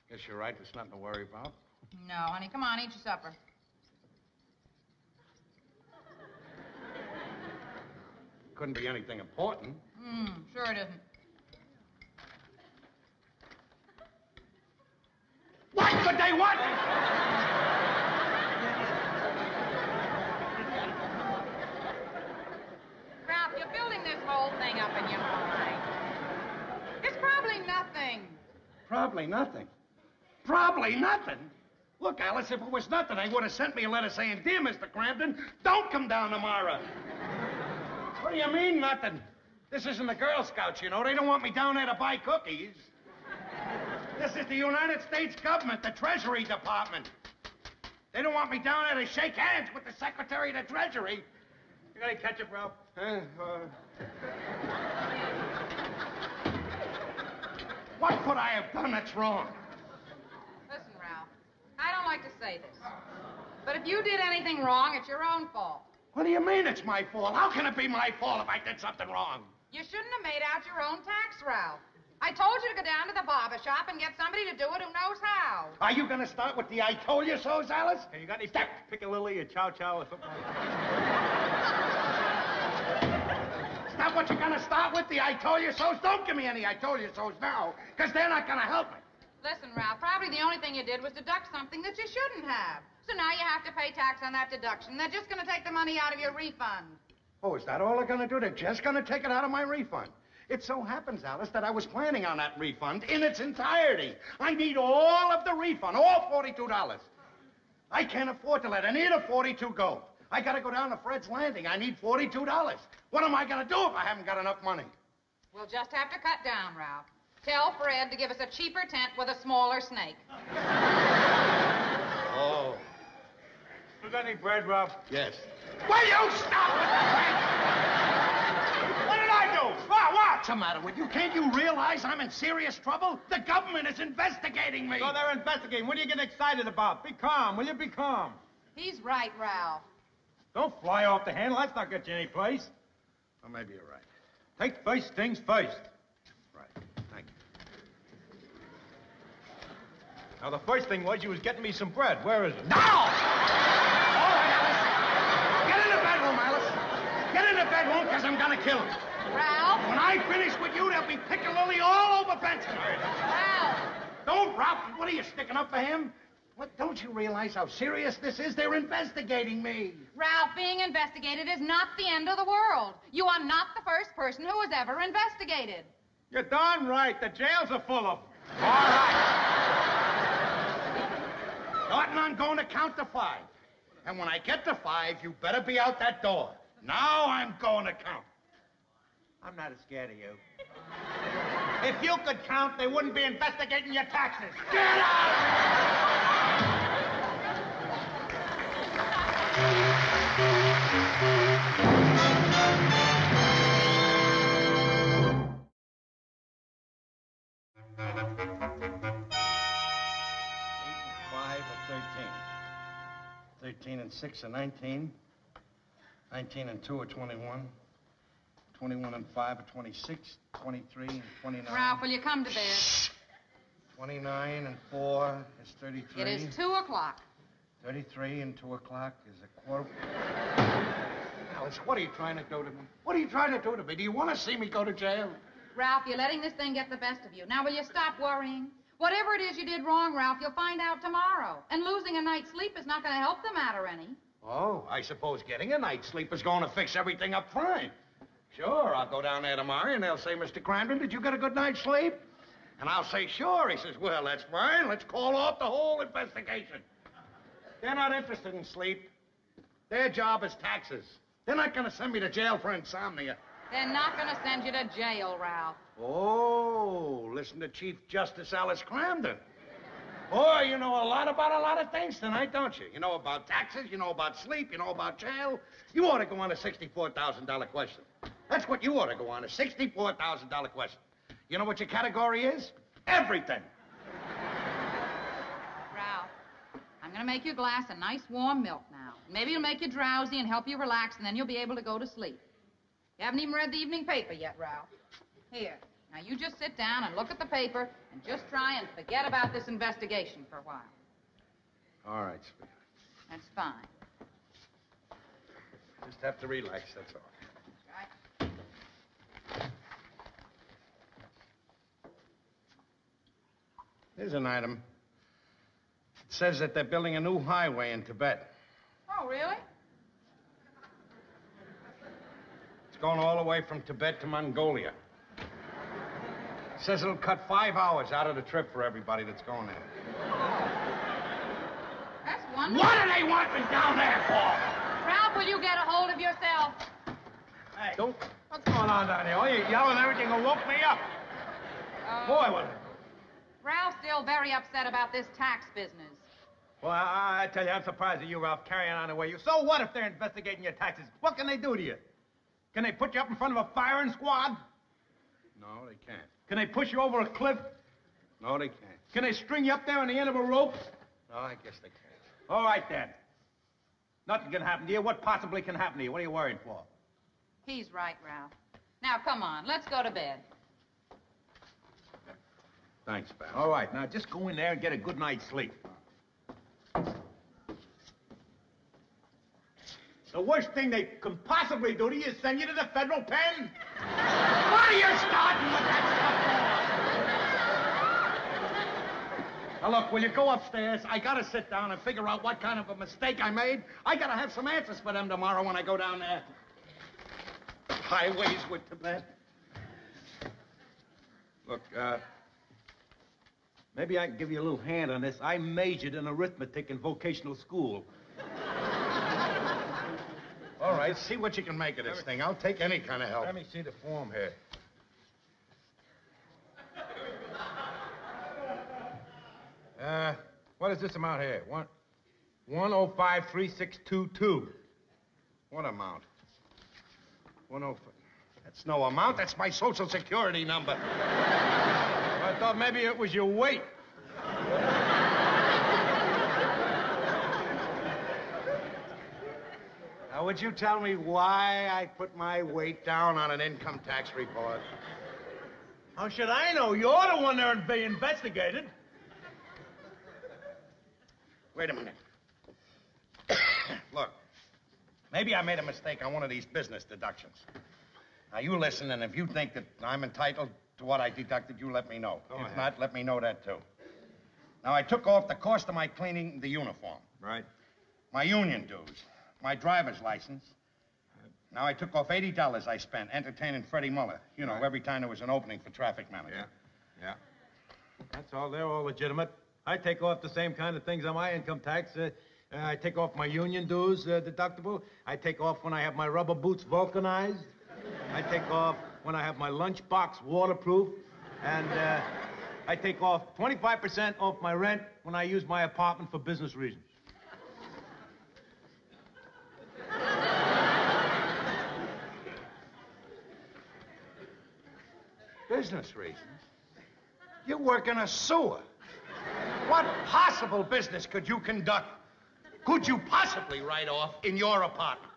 Guess you're right. There's nothing to worry about. No, honey. Come on, eat your supper. Couldn't be anything important. Sure it isn't. What could they want? Ralph, you're building this whole thing up in your mind. It's probably nothing. Probably nothing. Probably nothing? Look, Alice, if it was nothing, they would have sent me a letter saying, Dear Mr. Cramden, don't come down tomorrow. What do you mean, nothing? This isn't the Girl Scouts, you know. They don't want me down there to buy cookies. This is the United States government, the Treasury Department. They don't want me down there to shake hands with the Secretary of the Treasury. You got any ketchup, Ralph? What could I have done that's wrong? Listen, Ralph, I don't like to say this, but if you did anything wrong, it's your own fault. What do you mean it's my fault? How can it be my fault if I did something wrong? You shouldn't have made out your own tax, Ralph. I told you to go down to the barber shop and get somebody to do it who knows how. Are you going to start with the I told you so's, Alice? Hey, you got any piccalilli or chow chow or something like that? Is that what you're going to start with, the I told you so's? Don't give me any I told you so's now, because they're not going to help me. Listen, Ralph, probably the only thing you did was deduct something that you shouldn't have. So now you have to pay tax on that deduction. They're just going to take the money out of your refund. Oh, is that all they're going to do? They're just going to take it out of my refund. It so happens, Alice, that I was planning on that refund in its entirety. I need all of the refund, all $42. I can't afford to let any of the 42 go. I got to go down to Fred's Landing. I need $42. What am I going to do if I haven't got enough money? We'll just have to cut down, Ralph. Tell Fred to give us a cheaper tent with a smaller snake. Oh. You got any bread, Ralph? Yes. Will you stop with the bread? What did I do? What's the matter with you? Can't you realize I'm in serious trouble? The government is investigating me. So they're investigating. What are you getting excited about? Be calm. Will you be calm? He's right, Ralph. Don't fly off the handle. That's not get you any place. Well, maybe you're right. Take first things first. Right. Thank you. Now, the first thing was you was getting me some bread. Where is it? Now! All right, Alice. Get in the bedroom, Alice. Get in the bedroom, because I'm going to kill him. Ralph? When I finish with you, there'll be piccalilli all over Benson. Ralph! Don't, Ralph. What are you, sticking up for him? What, don't you realize how serious this is? They're investigating me. Ralph, being investigated is not the end of the world. You are not the first person who was ever investigated. You're darn right. The jails are full of them. All right. Norton, I'm going to count to 5. And when I get to 5, you better be out that door. Now I'm going to count. I'm not as scared of you. If you could count, they wouldn't be investigating your taxes. Get out! 13 and 6 are 19. 19 and 2 are 21. 21 and 5 are 26. 23 and 29. Ralph, will you come to bed? 29 and 4 is 33. It is 2 o'clock. 33 and 2 o'clock is a quarter. Alice, what are you trying to do to me? What are you trying to do to me? Do you want to see me go to jail? Ralph, you're letting this thing get the best of you. Now, will you stop worrying? Whatever it is you did wrong, Ralph, you'll find out tomorrow. And losing a night's sleep is not going to help the matter any. Oh, I suppose getting a night's sleep is going to fix everything up fine. Sure, I'll go down there tomorrow, and they'll say, Mr. Crandon, did you get a good night's sleep? And I'll say, sure. He says, well, that's fine. Let's call off the whole investigation. They're not interested in sleep. Their job is taxes. They're not going to send me to jail for insomnia. They're not going to send you to jail, Ralph. Oh, listen to Chief Justice Alice Crandon. Boy, you know a lot about a lot of things tonight, don't you? You know about taxes, you know about sleep, you know about jail. You ought to go on a $64,000 question. That's what you ought to go on, a $64,000 question. You know what your category is? Everything. Ralph, I'm going to make you a glass of nice warm milk now. Maybe it'll make you drowsy and help you relax, and then you'll be able to go to sleep. You haven't even read the evening paper yet, Ralph. Here. Now, you just sit down and look at the paper and just try and forget about this investigation for a while. All right, sweetheart. That's fine. Just have to relax, that's all. Right? Here's an item. It says that they're building a new highway in Tibet. Oh, really? It's going all the way from Tibet to Mongolia. It says it'll cut 5 hours out of the trip for everybody that's going there. That's wonderful. What do they want me down there for? Ralph, will you get a hold of yourself? Hey, what's going on down here? Oh, you yelling everything will woke me up. Boy, what... Ralph's still very upset about this tax business. Well, I tell you, I'm surprised at you, Ralph, carrying on the way you... So what if they're investigating your taxes? What can they do to you? Can they put you up in front of a firing squad? No, they can't. Can they push you over a cliff? No, they can't. Can they string you up there on the end of a rope? No, I guess they can't. All right, then. Nothing can happen to you. What possibly can happen to you? What are you worried for? He's right, Ralph. Now, come on, let's go to bed. Thanks, pal. All right, now just go in there and get a good night's sleep. The worst thing they can possibly do to you is send you to the federal pen. Why are you starting with that stuff? Now, look, will you go upstairs? I gotta sit down and figure out what kind of a mistake I made. I gotta have some answers for them tomorrow when I go down there. Highways with Tibet. Look, maybe I can give you a little hand on this. I majored in arithmetic in vocational school. All right, see what you can make of this thing. I'll take any kind of help. Let me see the form here. What is this amount here? 1053622. What amount? 105. That's no amount. That's my Social Security number. I thought maybe it was your weight. Now, would you tell me why I put my weight down on an income tax report? How should I know? You're the one there being investigated. Wait a minute. Look, maybe I made a mistake on one of these business deductions. Now, you listen, and if you think that I'm entitled to what I deducted, you let me know. Go if ahead. not, let me know that, too. Now, I took off the cost of my cleaning the uniform. Right. My union dues. My driver's license. Now, I took off $80 I spent entertaining Freddie Muller. You know, every time there was an opening for traffic manager. Yeah. That's all. They're all legitimate. I take off the same kind of things on my income tax. I take off my union dues deductible. I take off when I have my rubber boots vulcanized. I take off when I have my lunchbox waterproof. And I take off 25% off my rent when I use my apartment for business reasons. Business reasons? You work in a sewer. What possible business could you conduct could you possibly write off in your apartment?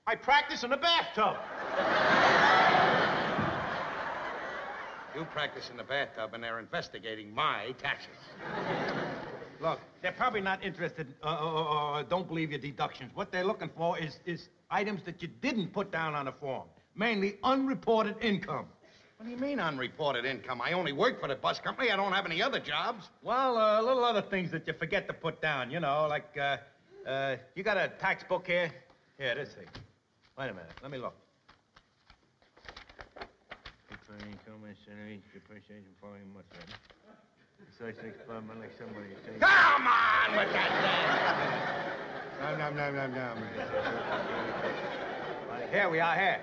I practice in the bathtub. You practice in the bathtub, and they're investigating my taxes. Look, they're probably not interested or don't believe your deductions. What they're looking for is items that you didn't put down on the form, mainly unreported income. What do you mean unreported income? I only work for the bus company. I don't have any other jobs. Well, little other things that you forget to put down, you know, like, you got a tax book here? Here, this thing. Wait a minute, let me look. Income and salary, depreciation following much better. Besides, like somebody saying. Come on with that thing! Here we are, here.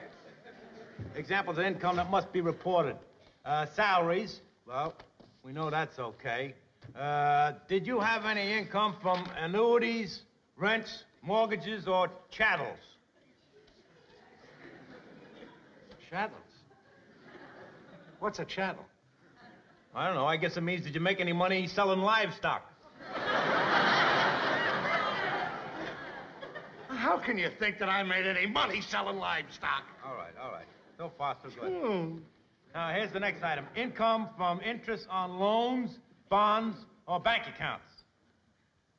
Examples of income that must be reported. Salaries, well, we know that's okay. Did you have any income from annuities, rents, mortgages, or chattels? Chattels? What's a chattel? I don't know. I guess it means, did you make any money selling livestock? How can you think that I made any money selling livestock? All right. So far, so good. Now, here's the next item. Income from interest on loans, bonds, or bank accounts.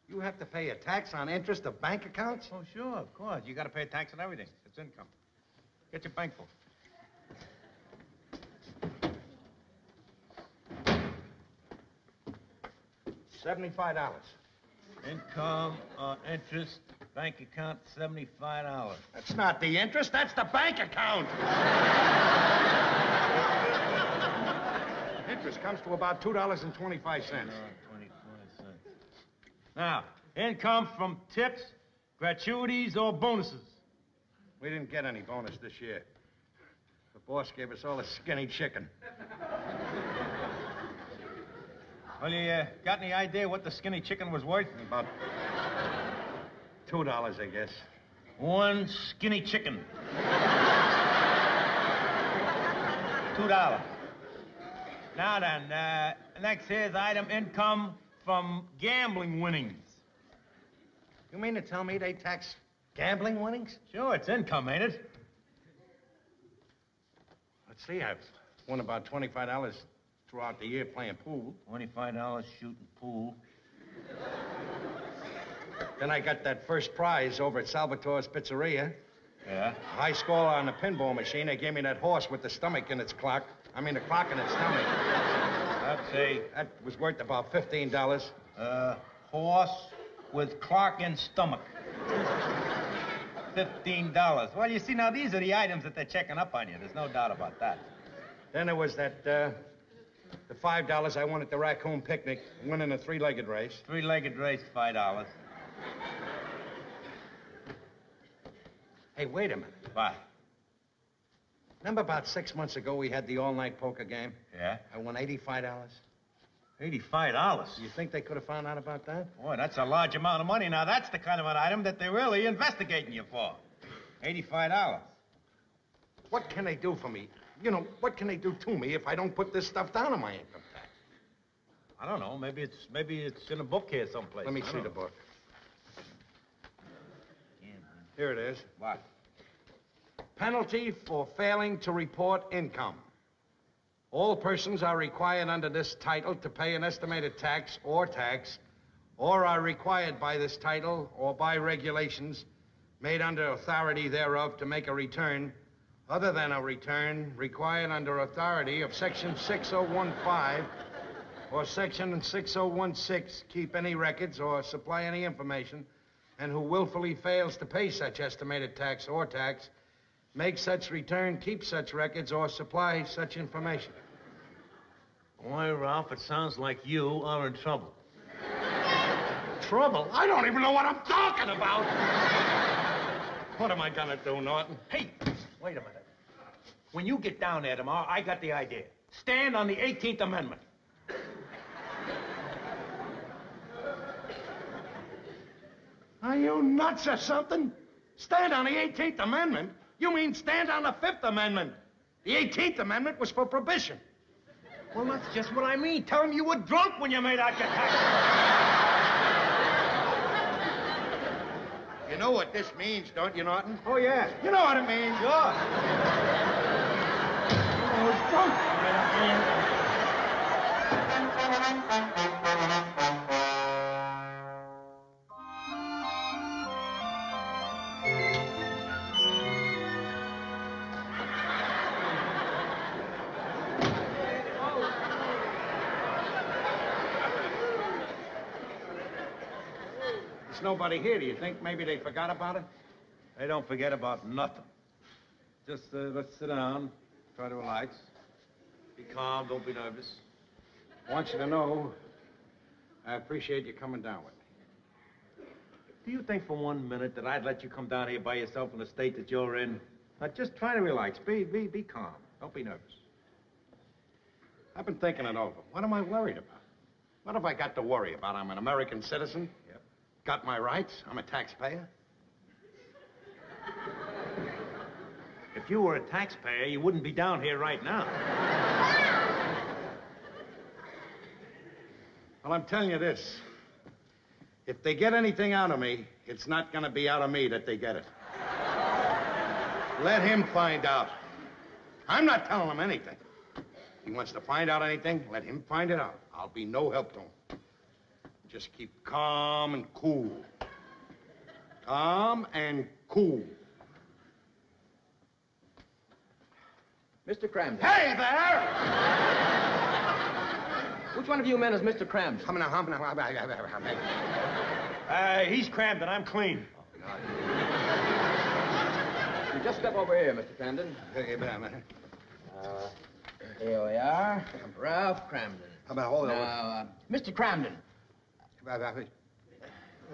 You have to pay a tax on interest of bank accounts? Oh, sure, of course. You got to pay a tax on everything. It's income. Get your bank book. $75. Income, interest, bank account, $75. That's not the interest, that's the bank account. Interest comes to about $2.25. 25 cents. Now, income from tips, gratuities, or bonuses. We didn't get any bonus this year. The boss gave us all a skinny chicken. Well, you got any idea what the skinny chicken was worth? About $2, I guess. One skinny chicken. $2. Now then, next here's item income from gambling winnings. You mean to tell me they tax gambling winnings? Sure, it's income, ain't it? Let's see, I've won about $25 throughout the year playing pool. $25 shooting pool. Then I got that first prize over at Salvatore's Pizzeria. Yeah? High score on the pinball machine. They gave me that horse with the stomach in its clock. I mean, the clock in its stomach. That was worth about $15. Horse with clock and stomach. $15. Well, you see, now, these are the items that they're checking up on you. There's no doubt about that. Then there was that, the $5 I won at the raccoon picnic, winning a three-legged race. Three-legged race, $5. Hey, wait a minute. What? Remember about 6 months ago we had the all-night poker game? Yeah? I won $85. $85? You think they could have found out about that? Boy, that's a large amount of money. Now, that's the kind of an item that they're really investigating you for. $85. What can they do for me? You know, what can they do to me if I don't put this stuff down on my income tax? I don't know. Maybe it's in a book here someplace. Let me see the book. Here it is. What? Penalty for failing to report income. All persons are required under this title to pay an estimated tax, or are required by this title or by regulations made under authority thereof to make a return other than a return required under authority of Section 6015 or Section 6016, keep any records or supply any information, and who willfully fails to pay such estimated tax or make such return, keep such records, or supply such information. Boy, Ralph, it sounds like you are in trouble. Trouble? I don't even know what I'm talking about. What am I gonna do, Norton? Hey, wait a minute. When you get down there tomorrow, I got the idea. Stand on the 18th Amendment. Are you nuts or something? Stand on the 18th Amendment? You mean stand on the 5th Amendment? The 18th Amendment was for prohibition. Well, that's just what I mean. Tell him you were drunk when you made out your tax. You know what this means, don't you, Norton? Oh, yeah. You know what it means. Sure. There's nobody here. Do you think maybe they forgot about it? They don't forget about nothing. Just let's sit down, try to relax. Be calm, don't be nervous. I want you to know I appreciate you coming down with me. Do you think for 1 minute that I'd let you come down here by yourself in the state that you're in? Now, just try to relax. Be calm. Don't be nervous. I've been thinking it over. What am I worried about? What have I got to worry about? I'm an American citizen. Yep. Got my rights. I'm a taxpayer. If you were a taxpayer, you wouldn't be down here right now. Well, I'm telling you this. If they get anything out of me, it's not going to be out of me that they get it. Let him find out. I'm not telling him anything. He wants to find out anything, let him find it out. I'll be no help to him. Just keep calm and cool. Calm and cool. Mr. Cramden. Hey there! Which one of you men is Mr. Cramden? He's Cramden. I'm clean. You just step over here, Mr. Cramden. Here we are. Ralph Cramden. Now, Mr. Cramden.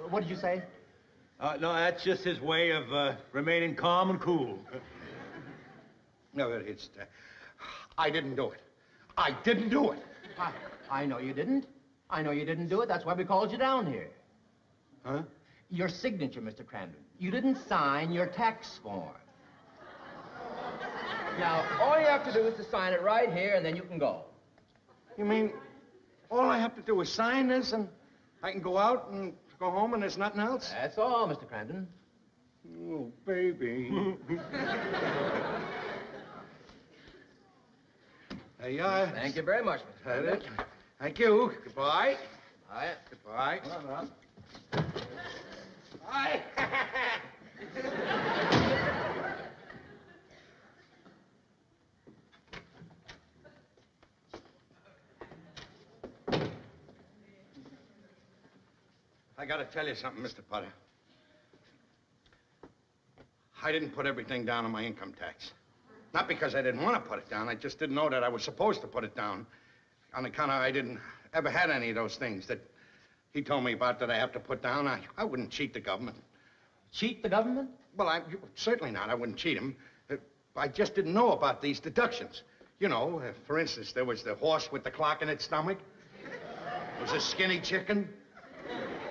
What did you say? No, that's just his way of remaining calm and cool. No, it's... I didn't do it. I didn't do it. I know you didn't. I know you didn't do it. That's why we called you down here. Huh? Your signature, Mr. Cramden. You didn't sign your tax form. Now, all you have to do is to sign it right here, and then you can go. You mean all I have to do is sign this, and I can go out and go home, and there's nothing else? That's all, Mr. Cramden. Oh, baby. There you are. Thank you very much, Mr. Cramden. Thank you. Goodbye. Bye. Goodbye. Well. Bye. I got to tell you something, Mr. Potter. I didn't put everything down on my income tax. Not because I didn't want to put it down. I just didn't know that I was supposed to put it down on account of I didn't ever had any of those things that he told me about that I have to put down. I wouldn't cheat the government. Cheat the government? Well, certainly not. I wouldn't cheat him. I just didn't know about these deductions. You know, for instance, there was the horse with the clock in its stomach. There was a skinny chicken.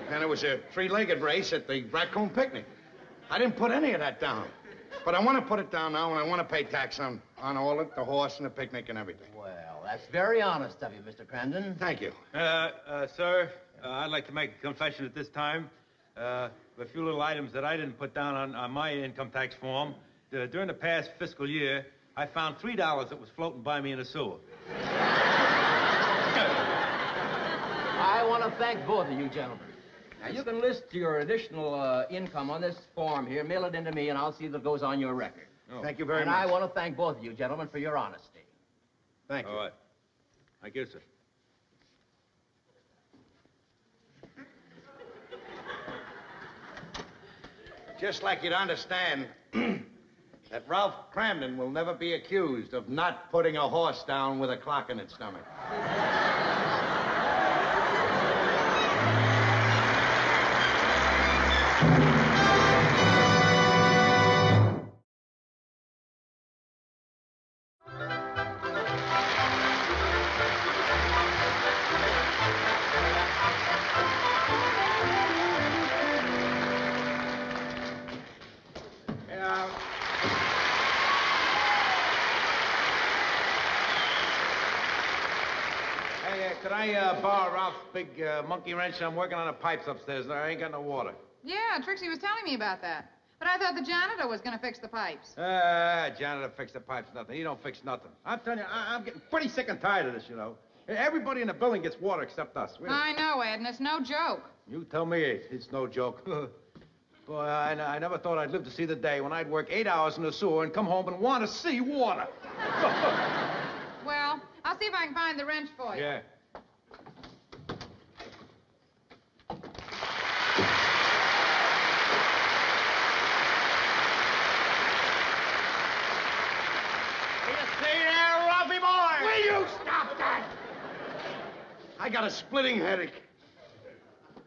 And there was a three-legged race at the raccoon picnic. I didn't put any of that down. But I want to put it down now, and I want to pay tax on all of it, the horse and the picnic and everything. Well, that's very honest of you, Mr. Cramden. Thank you. Sir, I'd like to make a confession at this time. A few little items that I didn't put down on my income tax form. During the past fiscal year, I found $3 that was floating by me in a sewer. I want to thank both of you gentlemen. Now, you can list your additional income on this form here, mail it in to me, and I'll see that it goes on your record. Oh. Thank you very much. And I want to thank both of you gentlemen for your honesty. Thank you. All right. Thank you, sir. Just like you'd understand that Ralph Cramden will never be accused of not putting a horse down with a clock in its stomach. Could I borrow Ralph's big monkey wrench? I'm working on the pipes upstairs, and I ain't got no water. Yeah, Trixie was telling me about that. But I thought the janitor was going to fix the pipes. Janitor fix the pipes, nothing. He don't fix nothing. I'm telling you, I'm getting pretty sick and tired of this, you know. Everybody in the building gets water except us. I know, Ed, and it's no joke. You tell me it's no joke. Boy, I never thought I'd live to see the day when I'd work 8 hours in the sewer and come home and want to see water. Well, I'll see if I can find the wrench for you. Yeah. Will you stop that? I got a splitting headache.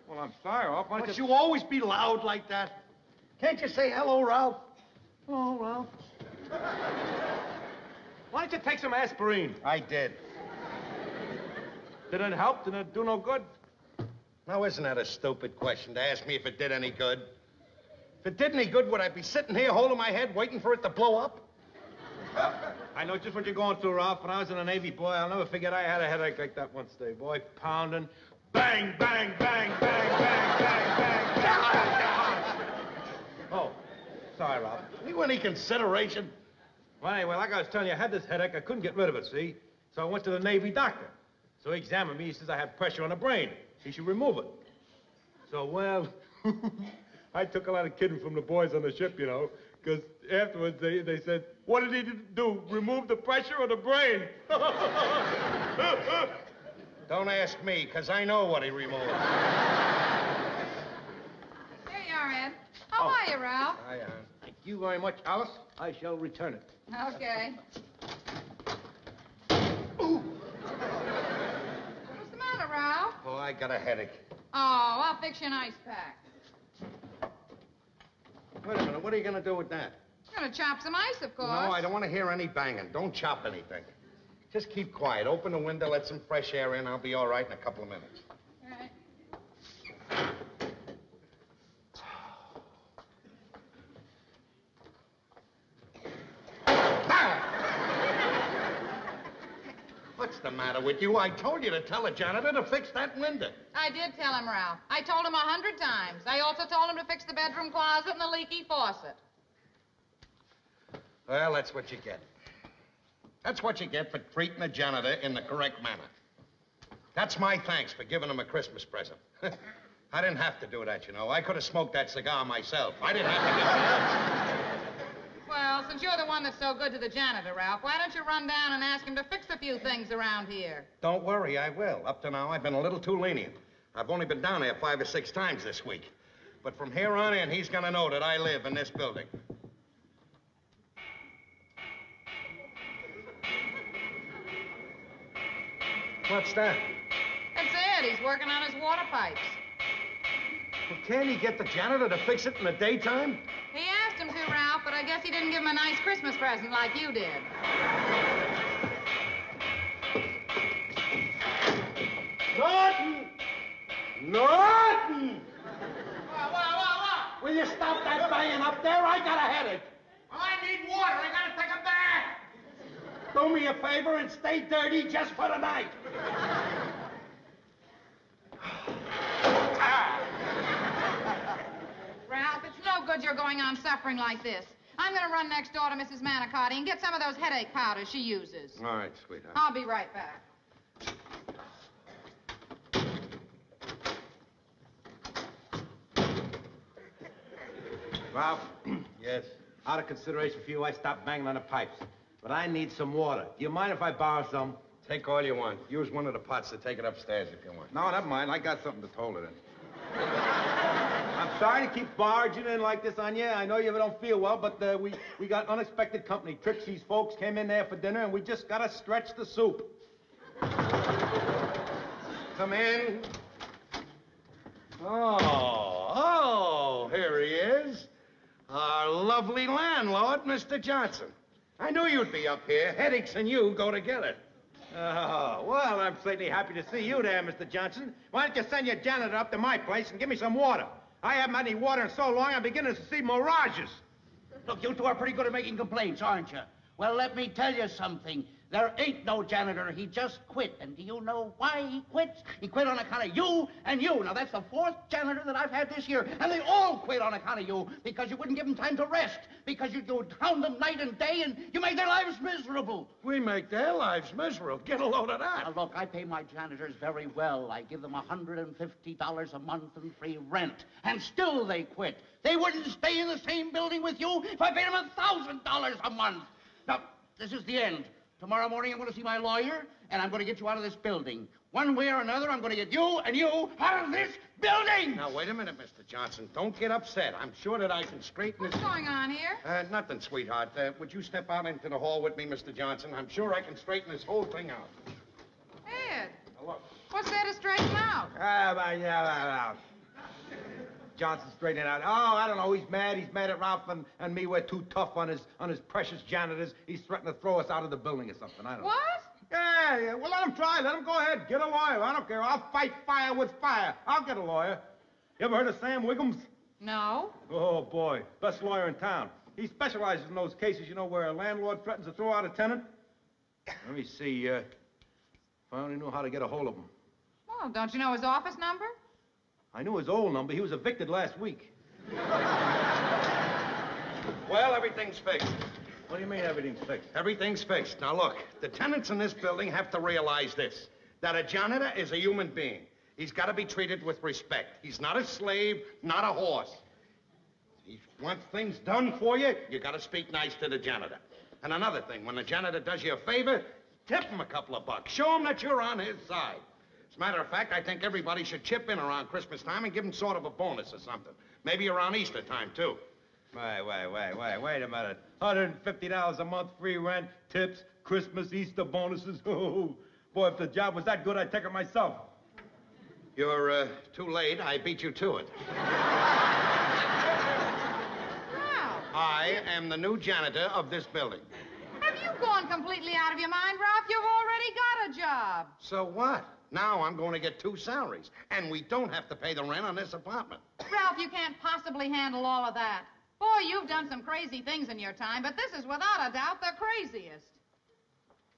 Well, I'm sorry, Ralph. But you always be loud like that. Can't you say hello, Ralph? Oh, Ralph. Why don't you take some aspirin? I did. Did it help? Did it do no good? Now, isn't that a stupid question to ask me if it did any good? If it did any good, would I be sitting here holding my head waiting for it to blow up? I know just what you're going through, Ralph. When I was in the Navy, boy, I'll never forget I had a headache like that once day, boy. Pounding. Bang, bang, bang, bang, bang, bang, bang, bang. Oh, sorry, Ralph. You any consideration? Well, anyway, like I was telling you, I had this headache. I couldn't get rid of it, see? So I went to the Navy doctor. So he examined me. He says I have pressure on the brain. He should remove it. So, well, I took a lot of kidding from the boys on the ship, you know, because afterwards they said, what did he do? Remove the pressure on the brain? Don't ask me, because I know what he removed. There you are, Ed. How are you, Ralph? Thank you very much, Alice. I shall return it. Okay. What's the matter, Ralph? Oh, I got a headache. Oh, I'll fix you an ice pack. Wait a minute, what are you going to do with that? I'm going to chop some ice, of course. No, I don't want to hear any banging. Don't chop anything. Just keep quiet. Open the window, let some fresh air in. I'll be all right in a couple of minutes. All right. What's the matter with you? I told you to tell the janitor to fix that window. I did tell him, Ralph. I told him 100 times. I also told him to fix the bedroom closet and the leaky faucet. Well, that's what you get. That's what you get for treating the janitor in the correct manner. That's my thanks for giving him a Christmas present. I didn't have to do that, you know. I could have smoked that cigar myself. I didn't have to give him. Well, since you're the one that's so good to the janitor, Ralph, why don't you run down and ask him to fix a few things around here? Don't worry, I will. Up to now, I've been a little too lenient. I've only been down there 5 or 6 times this week. But from here on in, he's going to know that I live in this building. What's that? That's Ed. He's working on his water pipes. Well, can't he get the janitor to fix it in the daytime? He asked him to, Ralph, but I guess he didn't give him a nice Christmas present like you did. Norton! Norton! What? Will you stop that banging up there? I got a headache. Well, I need water. I gotta take a bath. Do me a favor and stay dirty just for the night. Ralph, it's no good you're going on suffering like this. I'm going to run next door to Mrs. Manicotti and get some of those headache powders she uses. All right, sweetheart. I'll be right back. Ralph, Yes? out of consideration for you, I stopped banging on the pipes. But I need some water. Do you mind if I borrow some? Take all you want. Use one of the pots to take it upstairs if you want. No, never mind. I got something to hold it in. I'm sorry to keep barging in like this on you. I know you don't feel well, but we got unexpected company. Trixie's folks came in there for dinner, and we just got to stretch the soup. Come in. Oh, here he is. Our lovely landlord, Mr. Johnson. I knew you'd be up here. Headaches and you go together. Oh, well, I'm certainly happy to see you there, Mr. Johnson. Why don't you send your janitor up to my place and give me some water? I haven't had any water in so long, I'm beginning to see mirages. Look, you two are pretty good at making complaints, aren't you? Well, let me tell you something. There ain't no janitor. He just quit. And do you know why he quit? He quit on account of you and you. Now, that's the fourth janitor that I've had this year. And they all quit on account of you because you wouldn't give them time to rest. Because you would hound them night and day and you made their lives miserable. We make their lives miserable. Get a load of that. Now, look, I pay my janitors very well. I give them $150 a month in free rent. And still they quit. They wouldn't stay in the same building with you if I paid them $1,000 a month. Now, this is the end. Tomorrow morning, I'm going to see my lawyer, and I'm going to get you out of this building. One way or another, I'm going to get you and you out of this building! Now, wait a minute, Mr. Johnson. Don't get upset. I'm sure that I can straighten this... What's going on here? Nothing, sweetheart. Would you step out into the hall with me, Mr. Johnson? I'm sure I can straighten this whole thing out. Ed, Now, look. what's there to straighten out? Johnson straightening out. Oh, I don't know. He's mad. He's mad at Ralph and me. We're too tough on his precious janitors. He's threatening to throw us out of the building or something. I don't know. What? Yeah. Well, let him try. Let him go ahead. Get a lawyer. I don't care. I'll fight fire with fire. I'll get a lawyer. You ever heard of Sam Wiggums? No. Oh, boy. Best lawyer in town. He specializes in those cases, you know, where a landlord threatens to throw out a tenant. Let me see. If I only knew how to get a hold of him. Well, don't you know his office number? I knew his old number. He was evicted last week. Well, everything's fixed. What do you mean everything's fixed? Everything's fixed. Now, look, the tenants in this building have to realize this, that a janitor is a human being. He's got to be treated with respect. He's not a slave, not a horse. He wants things done for you, you got to speak nice to the janitor. And another thing, when the janitor does you a favor, tip him a couple of bucks. Show him that you're on his side. As a matter of fact, I think everybody should chip in around Christmas time and give him sort of a bonus or something. Maybe around Easter time, too. Wait a minute. $150 a month, free rent, tips, Christmas, Easter bonuses. Oh, boy, if the job was that good, I'd take it myself. You're too late. I beat you to it. Ralph. I am the new janitor of this building. Have you gone completely out of your mind, Ralph? You've already got a job. So what? Now I'm going to get 2 salaries. And we don't have to pay the rent on this apartment. Ralph, you can't possibly handle all of that. Boy, you've done some crazy things in your time, but this is without a doubt the craziest.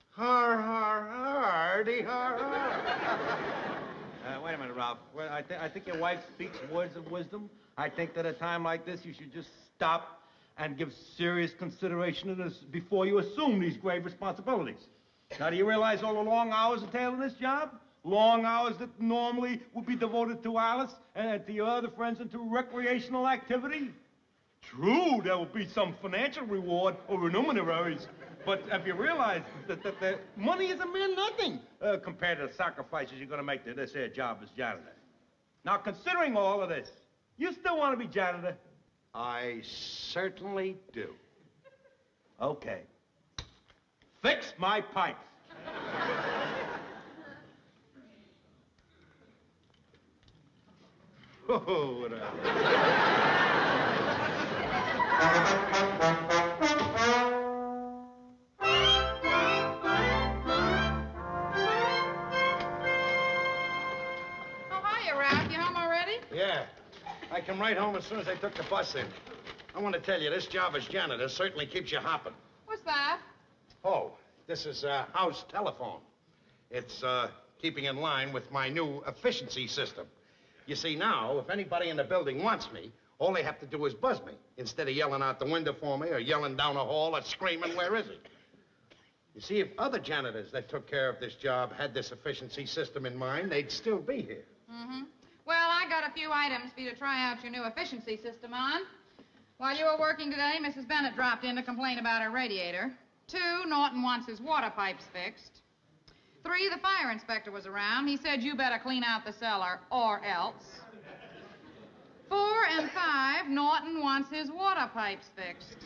Har, har, hardy, har, har. Wait a minute, Ralph. Well, I think your wife speaks words of wisdom. I think that at a time like this, you should just stop and give serious consideration to this before you assume these grave responsibilities. Now, do you realize all the long hours entailed in this job? Long hours that normally would be devoted to Alice and to your other friends and to recreational activity? True, there will be some financial reward or remuneraries. But if you realize that money is a mere nothing compared to the sacrifices you're going to make to this here job as janitor. Now, considering all of this, you still want to be janitor? I certainly do. Okay. Fix my pipes. Oh, what Hiya, Ralph. You home already? Yeah. I come right home as soon as I took the bus in. I want to tell you, this job as janitor certainly keeps you hopping. What's that? Oh, this is house telephone. It's keeping in line with my new efficiency system. You see, now, if anybody in the building wants me, all they have to do is buzz me, instead of yelling out the window for me or yelling down the hall or screaming, "Where is he?" You see, if other janitors that took care of this job had this efficiency system in mind, they'd still be here. Mm-hmm. Well, I got a few items for you to try out your new efficiency system on. While you were working today, Mrs. Bennett dropped in to complain about her radiator. 2, Norton wants his water pipes fixed. 3, the fire inspector was around. He said you better clean out the cellar or else. 4 and 5, Norton wants his water pipes fixed.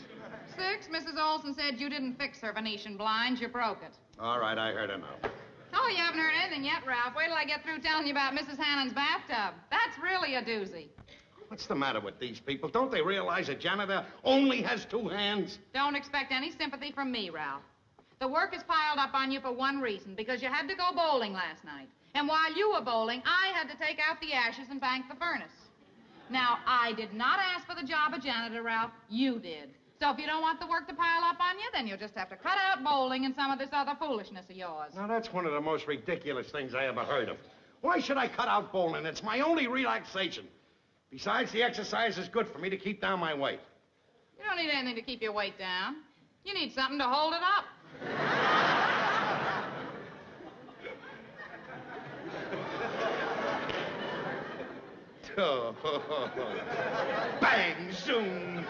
6, Mrs. Olson said you didn't fix her Venetian blinds, you broke it. All right, I heard enough. Oh, you haven't heard anything yet, Ralph. Wait till I get through telling you about Mrs. Hannon's bathtub. That's really a doozy. What's the matter with these people? Don't they realize a janitor only has 2 hands? Don't expect any sympathy from me, Ralph. The work is piled up on you for one reason, because you had to go bowling last night. And while you were bowling, I had to take out the ashes and bank the furnace. Now, I did not ask for the job of janitor, Ralph. You did. So if you don't want the work to pile up on you, then you'll just have to cut out bowling and some of this other foolishness of yours. Now, that's one of the most ridiculous things I ever heard of. Why should I cut out bowling? It's my only relaxation. Besides, the exercise is good for me to keep down my weight. You don't need anything to keep your weight down. You need something to hold it up. Oh, bang, zoom.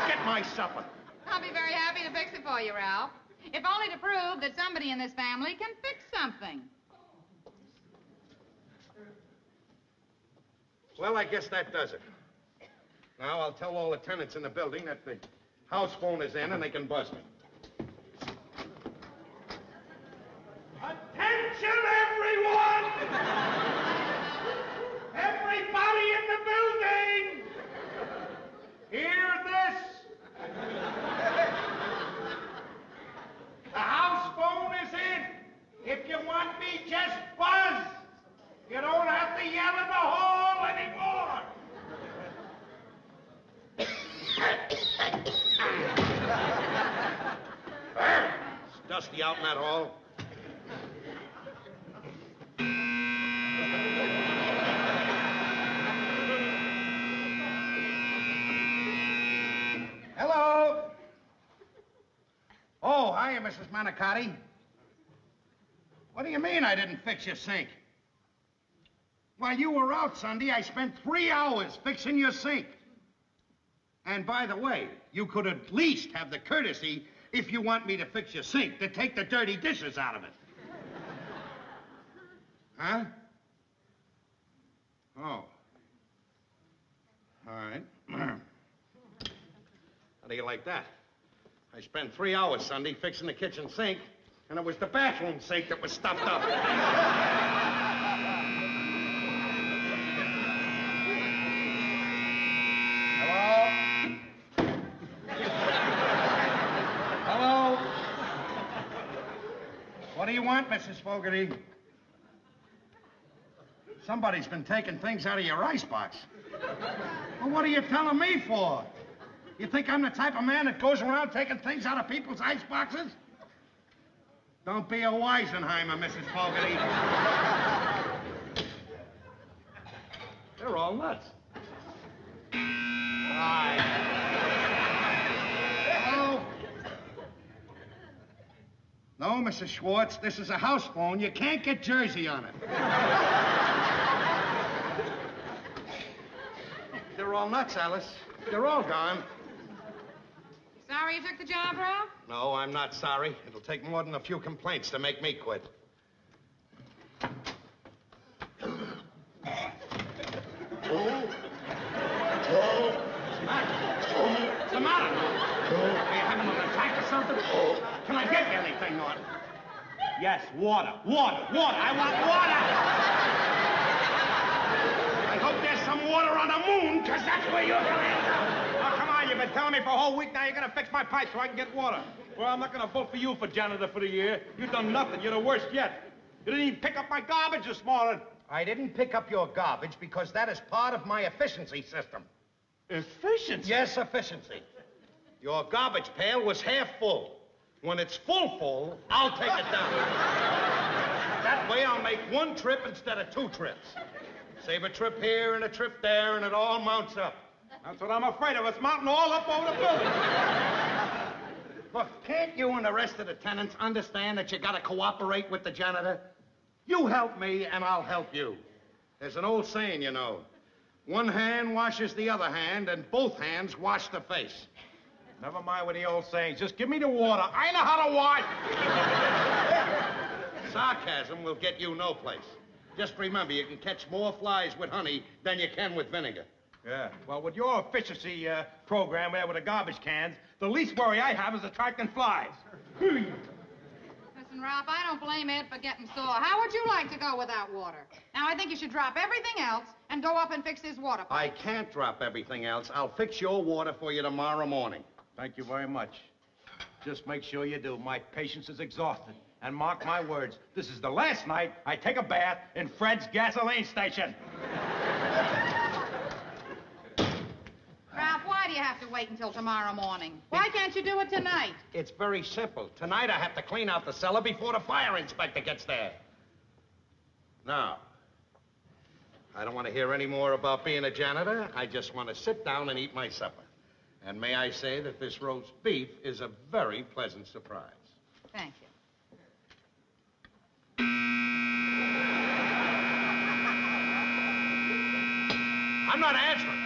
Get my supper. I'll be very happy to fix it for you, Ralph. If only to prove that somebody in this family can fix something. Well, I guess that does it. Now, I'll tell all the tenants in the building that the house phone is in and they can buzz me. Attention, everyone! Everybody in the building! Hear this! The house phone is in. If you want me, just buzz. You don't have to yell in the hall anymore. It's dusty out in that hall. Hello. Oh, hiya, Mrs. Manicotti. What do you mean I didn't fix your sink? While you were out Sunday, I spent 3 hours fixing your sink. And by the way, you could at least have the courtesy, if you want me to fix your sink, to take the dirty dishes out of it. Huh? Oh. All right. How do you like that? I spent 3 hours Sunday fixing the kitchen sink, and it was the bathroom sink that was stuffed up. Hello? What do you want, Mrs. Fogarty? Somebody's been taking things out of your icebox. Well, what are you telling me for? You think I'm the type of man that goes around taking things out of people's iceboxes? Don't be a Weisenheimer, Mrs. Fogarty. They're all nuts. Hi. Hello? No, Mrs. Schwartz, this is a house phone. You can't get Jersey on it. They're all nuts, Alice. They're all gone. Sorry you took the job, Ralph? No, I'm not sorry. It'll take more than a few complaints to make me quit. What's the matter? Are you having an attack or something? Can I get you anything, Norton? Yes, water. Water. I want water! I hope there's some water on the moon, because that's where you're going to end up. Oh, come on, you've been telling me for a whole week now you're going to fix my pipe so I can get water. Well, I'm not going to vote for you for janitor for the year. You've done nothing. You're the worst yet. You didn't even pick up my garbage this morning. I didn't pick up your garbage because that is part of my efficiency system. Efficiency? Yes, efficiency. Your garbage pail was half full. When it's full, I'll take it down. That way I'll make one trip instead of 2 trips. Save a trip here and a trip there, and it all mounts up. That's what I'm afraid of. It's mounting all up over the building. Look, can't you and the rest of the tenants understand that you gotta cooperate with the janitor? You help me, and I'll help you. There's an old saying, you know. One hand washes the other hand, and both hands wash the face. Never mind with the old sayings. Just give me the water. I know how to wash. Sarcasm will get you no place. Just remember, you can catch more flies with honey than you can with vinegar. Yeah, well, with your efficiency program there with the garbage cans, the least worry I have is attracting flies. Listen, Ralph, I don't blame Ed for getting sore. How would you like to go without water? Now, I think you should drop everything else and go up and fix his water pipe. I can't drop everything else. I'll fix your water for you tomorrow morning. Thank you very much. Just make sure you do. My patience is exhausted. And mark my words, this is the last night I take a bath in Fred's gasoline station. Ralph, why do you have to wait until tomorrow morning? Why can't you do it tonight? It's very simple. Tonight I have to clean out the cellar before the fire inspector gets there. Now, I don't want to hear any more about being a janitor. I just want to sit down and eat my supper. And may I say that this roast beef is a very pleasant surprise. Thank you. I'm not answering.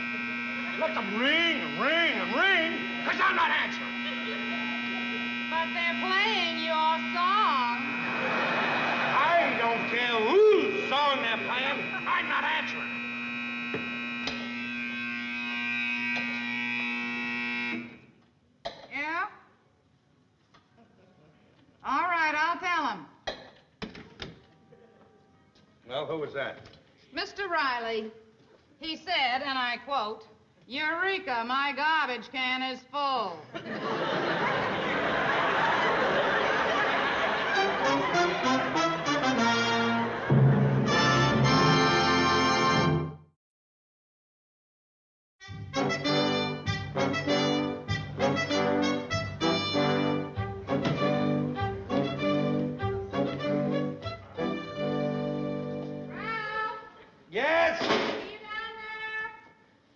Let them ring and ring and ring, because I'm not answering. But they're playing your song. I don't care whose song they're playing. I'm not answering. Yeah? All right, I'll tell him. Well, who was that? Mr. Riley, he said, and I quote, "Eureka, my garbage can is full." Yes? Are you down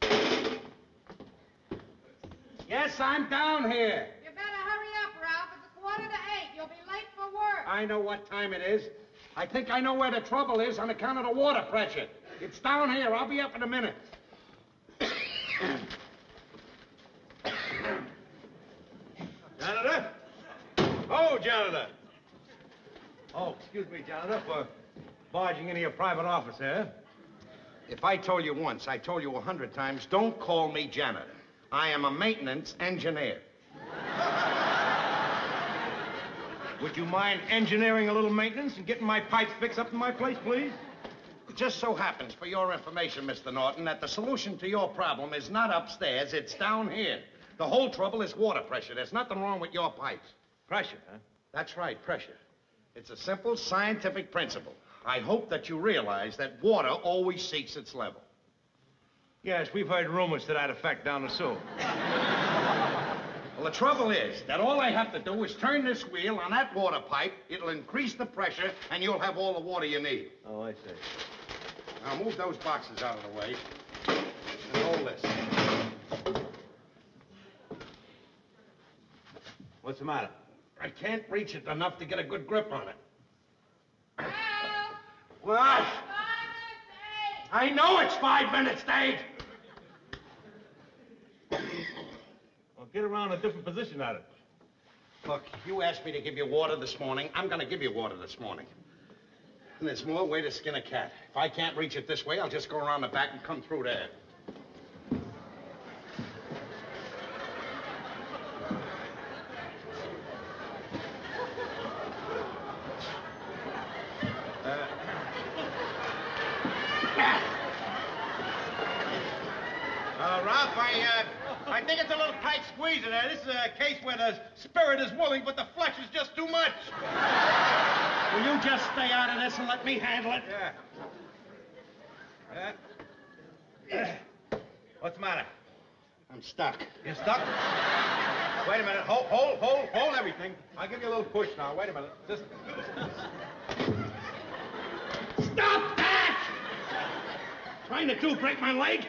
there? Yes, I'm down here. You better hurry up, Ralph. It's 7:45. You'll be late for work. I know what time it is. I think I know where the trouble is on account of the water pressure. It's down here. I'll be up in a minute. Janitor? Oh, janitor. Oh, excuse me, janitor, for barging into your private office here. If I told you once, I told you 100 times, don't call me janitor. I am a maintenance engineer. Would you mind engineering a little maintenance and getting my pipes fixed up in my place, please? It just so happens, for your information, Mr. Norton, that the solution to your problem is not upstairs, it's down here. The whole trouble is water pressure. There's nothing wrong with your pipes. Pressure, huh? That's right, pressure. It's a simple scientific principle. I hope that you realize that water always seeks its level. Yes, we've heard rumors to that effect down the sewer. Well, the trouble is that all I have to do is turn this wheel on that water pipe. It'll increase the pressure, and you'll have all the water you need. Oh, I see. Now, move those boxes out of the way. And hold this. What's the matter? I can't reach it enough to get a good grip on it. What? 5 minutes I know it's 5 minutes, Dave. Well, get around a different position at it. Look, you asked me to give you water this morning. I'm going to give you water this morning. And there's more way to skin a cat. If I can't reach it this way, I'll just go around the back and come through there. Ralph, I think it's a little tight squeeze in there. This is a case where the spirit is willing, but the flesh is just too much. Will you just stay out of this and let me handle it? Yeah. What's the matter? I'm stuck. You're stuck? Wait a minute. Hold everything. I'll give you a little push now. Wait a minute. Just... Stop that! Trying to do break my leg?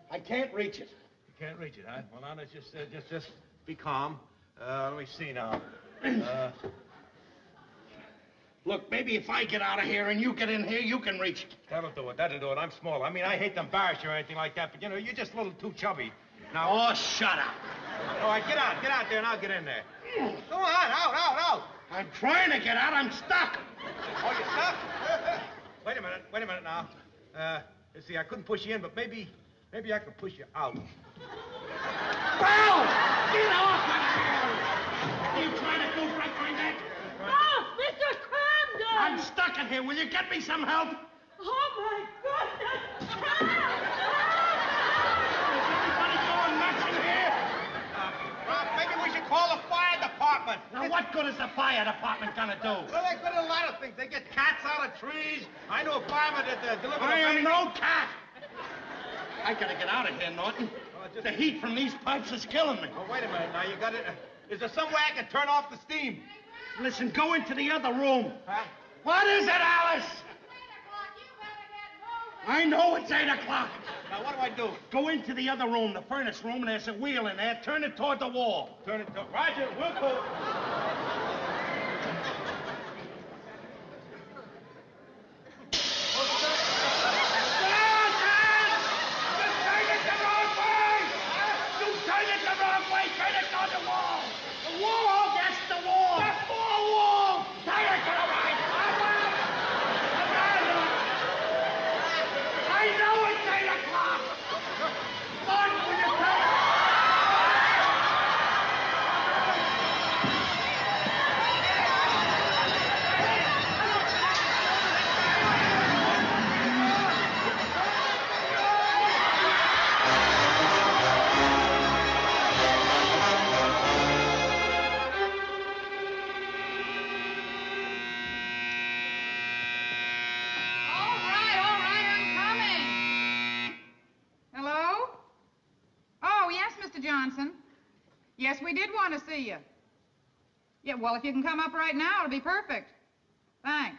I can't reach it. You can't reach it, huh? Well, now, let's just be calm. Let me see now. Look, maybe if I get out of here and you get in here, you can reach it. That'll do it. I'm small. I mean, I hate to embarrass you or anything like that, but, you know, you're just a little too chubby. Now... Oh, shut up. All right, get out there and I'll get in there. Go on, out. I'm trying to get out. I'm stuck. Oh, you're stuck? Wait a minute now. Let's see, I couldn't push you in, but maybe I could push you out. Well, get off of there! Are you trying to do break my neck? Oh, Mr. Camden! I'm stuck in here. Will you get me some help? Oh, my goodness! Is everybody going nuts in here? Rob, maybe we should call the fire department. Now, what good is the fire department gonna do? Well, they're good at a lot of things. They get cats out of trees. I know a fireman that delivered I a am baby. no cat. I gotta get out of here, Norton. The heat from these pipes is killing me. Oh, wait a minute. Now, you got it. Is there some way I can turn off the steam? Listen, go into the other room. Huh? What is it, Alice? I know it's 8 o'clock. Now, what do I do? Go into the other room, the furnace room, and there's a wheel in there. Turn it toward the wall. Turn it to... Roger, we'll go. Yes, we did want to see you. Yeah, well, if you can come up right now, it'll be perfect. Thanks.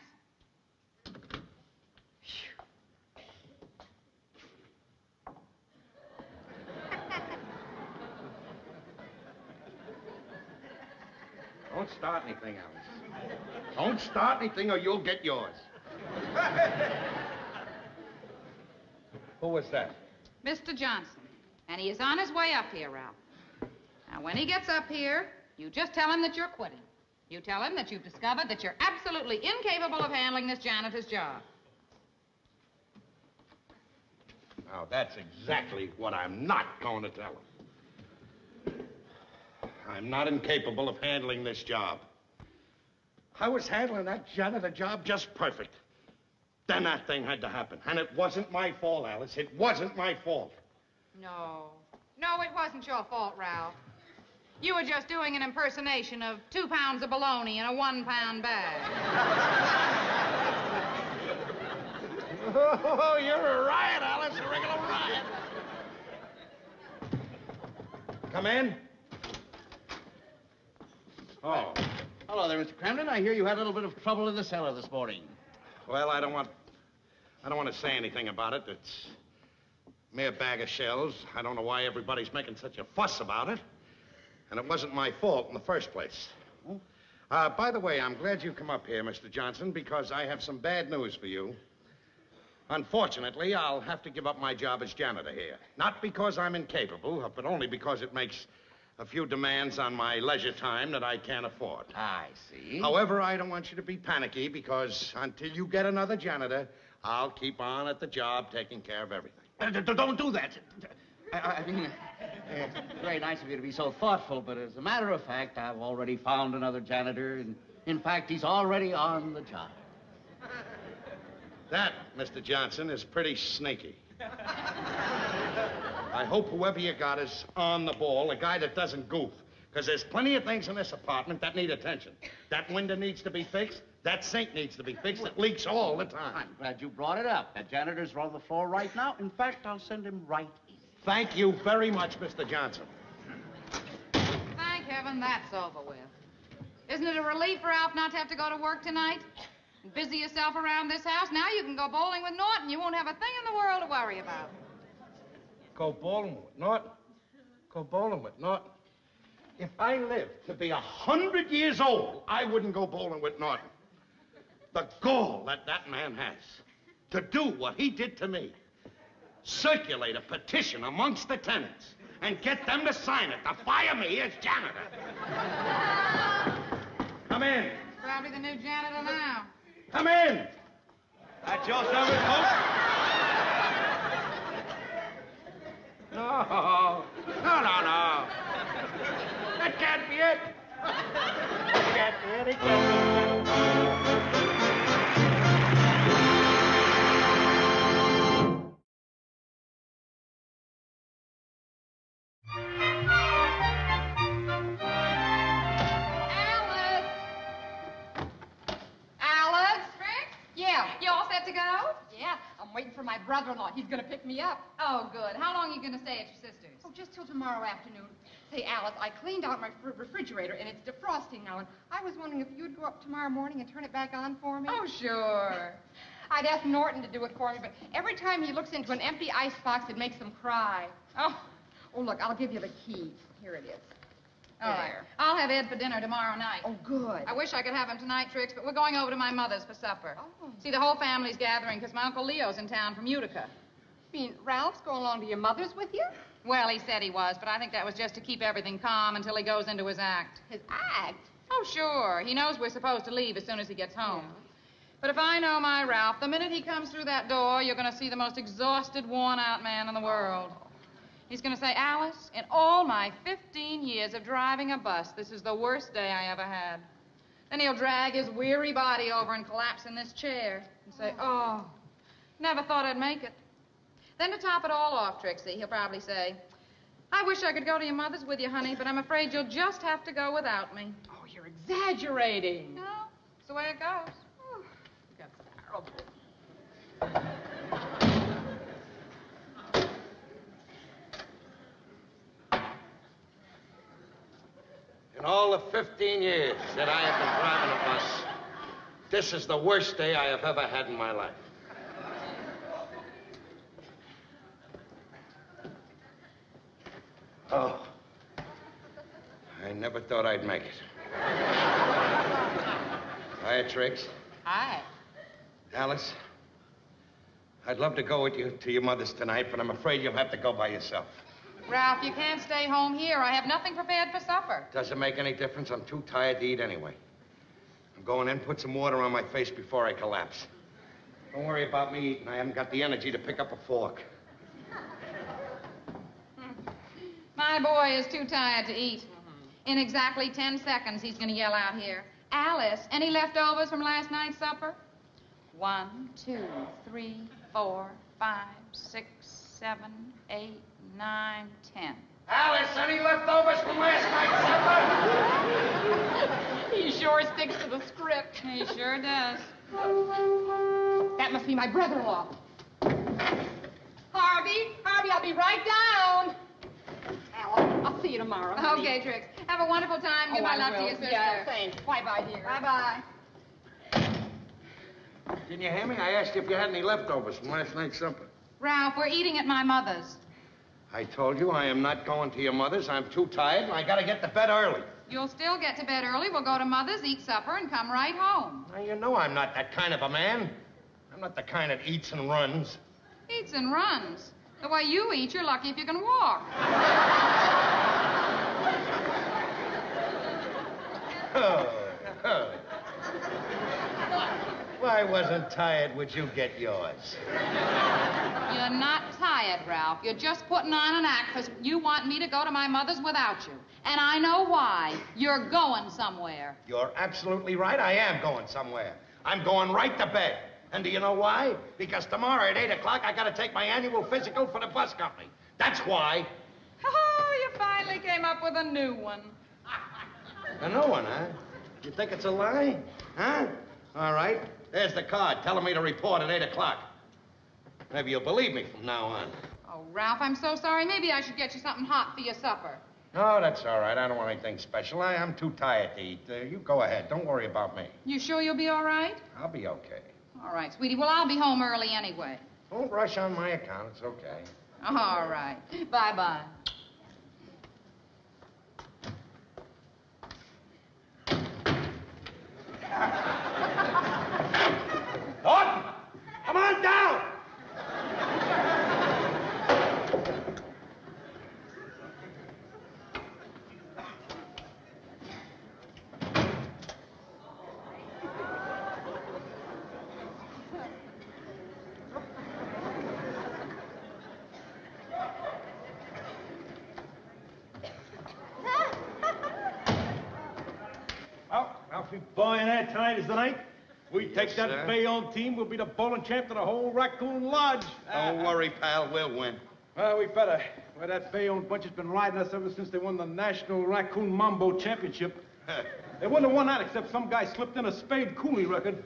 Don't start anything, Alice. Don't start anything or you'll get yours. Who was that? Mr. Johnson. And he is on his way up here, Ralph. Now, when he gets up here, you just tell him that you're quitting. You tell him that you've discovered that you're absolutely incapable of handling this janitor's job. Now, that's exactly what I'm not going to tell him. I'm not incapable of handling this job. I was handling that janitor job just perfect. Then that thing had to happen. And it wasn't my fault, Alice. It wasn't my fault. No. No, it wasn't your fault, Ralph. You were just doing an impersonation of 2 pounds of bologna in a 1-pound bag. Oh, you're a riot, Alice. A regular riot. Come in. Oh. Hello there, Mr. Cramden. I hear you had a little bit of trouble in the cellar this morning. Well, I don't want to say anything about it. It's a mere bag of shells. I don't know why everybody's making such a fuss about it. And it wasn't my fault in the first place. By the way, I'm glad you come up here, Mr. Johnson, because I have some bad news for you. Unfortunately, I'll have to give up my job as janitor here. Not because I'm incapable, but only because it makes a few demands on my leisure time that I can't afford. I see. However, I don't want you to be panicky, because until you get another janitor, I'll keep on at the job taking care of everything. Don't do that. I mean, it's very nice of you to be so thoughtful, but as a matter of fact, I've already found another janitor, and in fact, he's already on the job. That, Mr. Johnson, is pretty sneaky. I hope whoever you got is on the ball, a guy that doesn't goof, because there's plenty of things in this apartment that need attention. That window needs to be fixed. That sink needs to be fixed. It leaks all the time. I'm glad you brought it up. That janitor's on the floor right now. In fact, I'll send him right in. Thank you very much, Mr. Johnson. Thank heaven that's over with. Isn't it a relief, Ralph, not to have to go to work tonight? And busy yourself around this house? Now you can go bowling with Norton. You won't have a thing in the world to worry about. Go bowling with Norton? Go bowling with Norton? If I lived to be 100 years old, I wouldn't go bowling with Norton. The gall that man has to do what he did to me. Circulate a petition amongst the tenants and get them to sign it to fire me as janitor. Come in. Probably the new janitor now. Come in. That's your service, folks? No. That can't be it. That can't be it. It can't be it. waiting for my brother-in-law. He's going to pick me up. Oh, good. How long are you going to stay at your sister's? Oh, just till tomorrow afternoon. Say, Alice, I cleaned out my refrigerator, and it's defrosting now, and I was wondering if you'd go up tomorrow morning and turn it back on for me. Oh, sure. I'd ask Norton to do it for me, but every time he looks into an empty icebox, it makes him cry. Oh, look, I'll give you the key. Here it is. All right. I'll have Ed for dinner tomorrow night. Oh, good. I wish I could have him tonight, Trix, but we're going over to my mother's for supper. Oh. See, the whole family's gathering because my Uncle Leo's in town from Utica. You mean Ralph's going along to your mother's with you? Well, he said he was, but I think that was just to keep everything calm until he goes into his act. His act? Oh, sure. He knows we're supposed to leave as soon as he gets home. Yeah. But if I know my Ralph, the minute he comes through that door, you're going to see the most exhausted, worn-out man in the world. He's going to say, Alice, in all my 15 years of driving a bus, this is the worst day I ever had. Then he'll drag his weary body over and collapse in this chair and say, oh, never thought I'd make it. Then to top it all off, Trixie, he'll probably say, I wish I could go to your mother's with you, honey, but I'm afraid you'll just have to go without me. Oh, you're exaggerating. No, it's the way it goes. Oh, that's terrible. In all the 15 years that I have been driving a bus, this is the worst day I have ever had in my life. Oh, I never thought I'd make it. Hiya, Trix. Hi. Alice, I'd love to go with you to your mother's tonight, but I'm afraid you'll have to go by yourself. Ralph, you can't stay home here. I have nothing prepared for supper. Doesn't make any difference. I'm too tired to eat anyway. I'm going in, put some water on my face before I collapse. Don't worry about me eating. I haven't got the energy to pick up a fork. My boy is too tired to eat. In exactly 10 seconds, he's going to yell out here, Alice, any leftovers from last night's supper? 1, 2, 3, 4, 5, 6, 7, 8, 9, 10. Alice, any leftovers from last night's supper? He sure sticks to the script. He sure does. That must be my brother-in-law. Harvey, I'll be right down. I'll see you tomorrow. Honey. Okay, Trix. Have a wonderful time. Give my love to your sister. Yeah, thanks. Bye-bye, dear. Bye-bye. Didn't you hear me? I asked you if you had any leftovers from last night's supper. Ralph, we're eating at my mother's. I told you I am not going to your mother's. I'm too tired, and I got to get to bed early. You'll still get to bed early. We'll go to mother's, eat supper, and come right home. Now, you know I'm not that kind of a man. I'm not the kind that eats and runs. Eats and runs? The way you eat, you're lucky if you can walk. Oh. If I wasn't tired, would you get yours? You're not tired, Ralph. You're just putting on an act because you want me to go to my mother's without you. And I know why. You're going somewhere. You're absolutely right. I am going somewhere. I'm going right to bed. And do you know why? Because tomorrow at 8 o'clock, I got to take my annual physical for the bus company. That's why. Oh, you finally came up with a new one. A new one, huh? You think it's a lie? Huh? All right. There's the card telling me to report at 8 o'clock. Maybe you'll believe me from now on. Oh, Ralph, I'm so sorry. Maybe I should get you something hot for your supper. No, that's all right. I don't want anything special. I'm too tired to eat. You go ahead. Don't worry about me. You sure you'll be all right? I'll be okay. All right, sweetie. Well, I'll be home early anyway. Don't rush on my account. It's okay. All right. Bye-bye. Norton! Come on down! Ralphie, boy, and that tonight is the night. We take that sir. Bayonne team, we'll be the bowling champ to the whole Raccoon Lodge. Don't worry, pal. We'll win. Well, we better. Well, that Bayonne bunch has been riding us ever since they won the National Raccoon Mambo Championship. They wouldn't have won that except some guy slipped in a Spade Cooley record.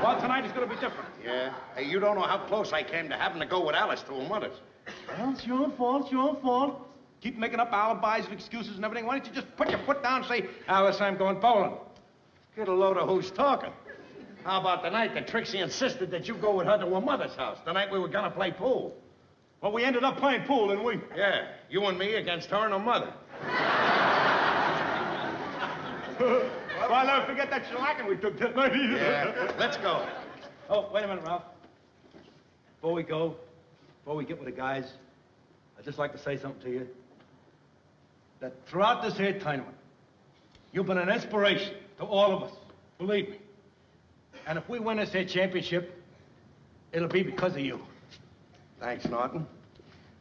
Why, Well, tonight is going to be different. Yeah? Hey, you don't know how close I came to having to go with Alice to her mother's. Well, it's your own fault. It's your own fault. Keep making up alibis and excuses and everything. Why don't you just put your foot down and say, Alice, I'm going bowling? Get a load of who's talking. How about the night that Trixie insisted that you go with her to her mother's house? The night we were going to play pool. Well, we ended up playing pool, didn't we? Yeah, you and me against her and her mother. Well, I'll never forget that shellacking we took that night either. Yeah, let's go. Oh, wait a minute, Ralph. Before we go, before we get with the guys, I'd just like to say something to you. That throughout this here tournament, you've been an inspiration to all of us. Believe me. And if we win this here championship, it'll be because of you. Thanks, Norton.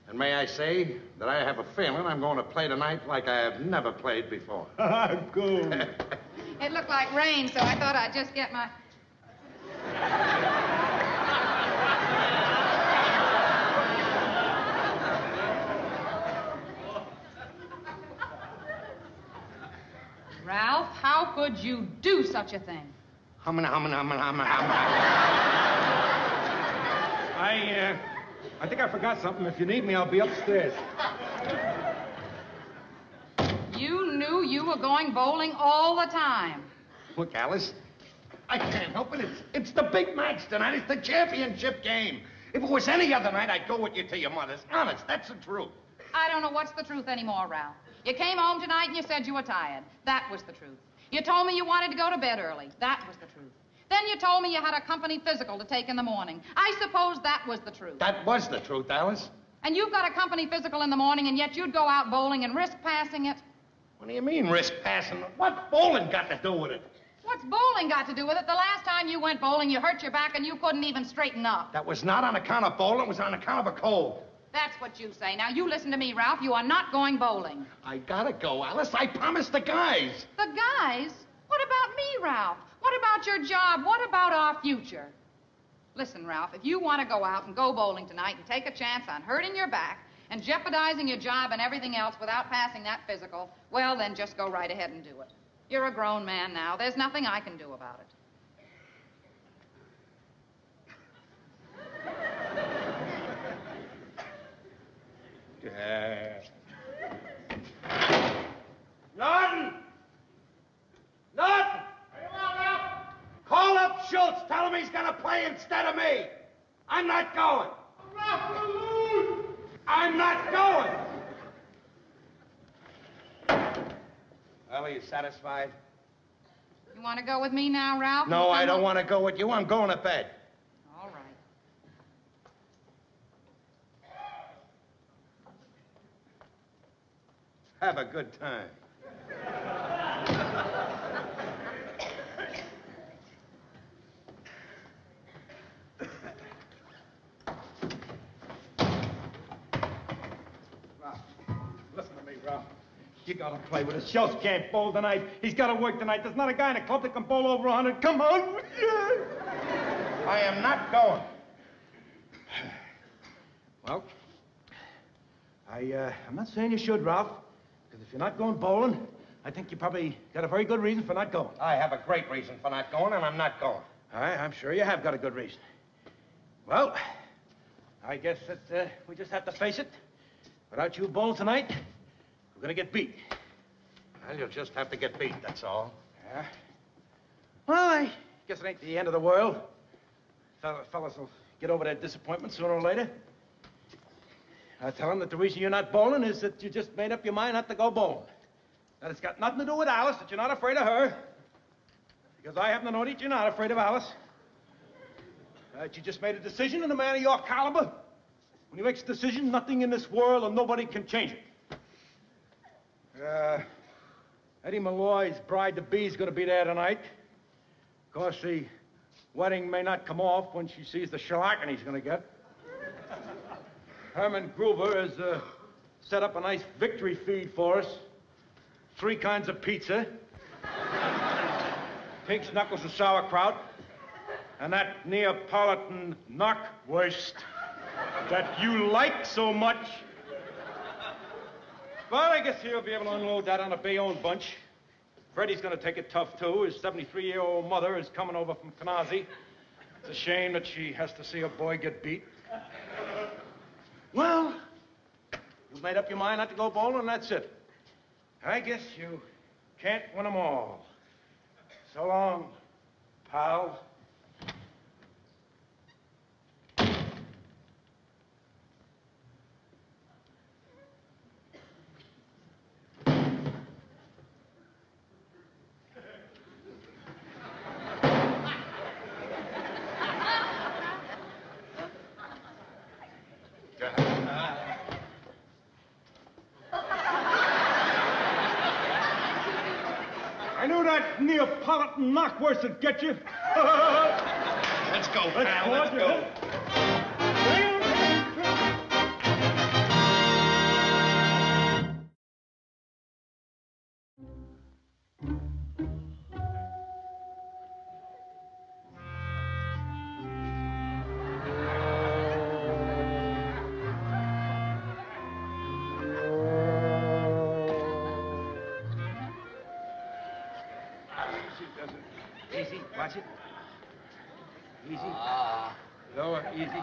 And may I say that I have a feeling I'm going to play tonight like I have never played before. Cool. It looked like rain, so I thought I'd just get my... Ralph, how could you do such a thing? I think I forgot something. If you need me, I'll be upstairs. You knew you were going bowling all the time. Look, Alice, I can't help it. It's the big match tonight. It's the championship game. If it was any other night, I'd go with you to your mother's. Honest, that's the truth. I don't know what's the truth anymore, Ralph. You came home tonight and you said you were tired. That was the truth. You told me you wanted to go to bed early. That was the truth. Then you told me you had a company physical to take in the morning. I suppose that was the truth. That was the truth, Alice. And you've got a company physical in the morning, and yet you'd go out bowling and risk passing it? What do you mean, risk passing? What's bowling got to do with it? What's bowling got to do with it? The last time you went bowling, you hurt your back and you couldn't even straighten up. That was not on account of bowling. It was on account of a cold. That's what you say. Now, you listen to me, Ralph. You are not going bowling. I gotta go, Alice. I promised the guys. The guys? What about me, Ralph? What about your job? What about our future? Listen, Ralph, if you want to go out and go bowling tonight and take a chance on hurting your back and jeopardizing your job and everything else without passing that physical, well, then just go right ahead and do it. You're a grown man now. There's nothing I can do about it. Yeah. Norton! Norton! Call up Schultz. Tell him he's gonna play instead of me. I'm not going. I'm not going. Well, are you satisfied? You want to go with me now, Ralph? No, I don't want to go with you. I'm going to bed. All right. Have a good time. You gotta play with us. Schultz can't bowl tonight. He's gotta work tonight. There's not a guy in the club that can bowl over 100. Come on. Yeah. I am not going. Well, I'm not saying you should, Ralph. Because if you're not going bowling, I think you probably got a very good reason for not going. I have a great reason for not going, and I'm not going. I'm sure you have got a good reason. Well, I guess that we just have to face it. Without you bowling tonight, we're gonna get beat. Well, you'll just have to get beat, that's all. Yeah? Well, I guess it ain't the end of the world. Fellas will get over their disappointment sooner or later. I tell them that the reason you're not bowling is that you just made up your mind not to go bowling. That it's got nothing to do with Alice, that you're not afraid of her. Because I happen to know that you're not afraid of Alice. That you just made a decision, and a man of your caliber, when he makes a decision, nothing in this world and nobody can change it. Eddie Malloy's bride-to-be is going to be there tonight. Of course, the wedding may not come off when she sees the shellacking he's going to get. Herman Groover has set up a nice victory feed for us. 3 kinds of pizza, pig's knuckles and sauerkraut, and that Neapolitan knockwurst that you like so much. Well, I guess he'll be able to unload that on a Bayonne bunch. Freddie's going to take it tough, too. His 73-year-old mother is coming over from Canarsie. It's a shame that she has to see a boy get beat. Well, you made up your mind not to go bowling, and that's it. I guess you can't win them all. So long, pal. I knew that Neapolitan knockwurst would get you. Let's go, pal. Let's go. Easy, watch it. Easy. Lower, easy. Easy.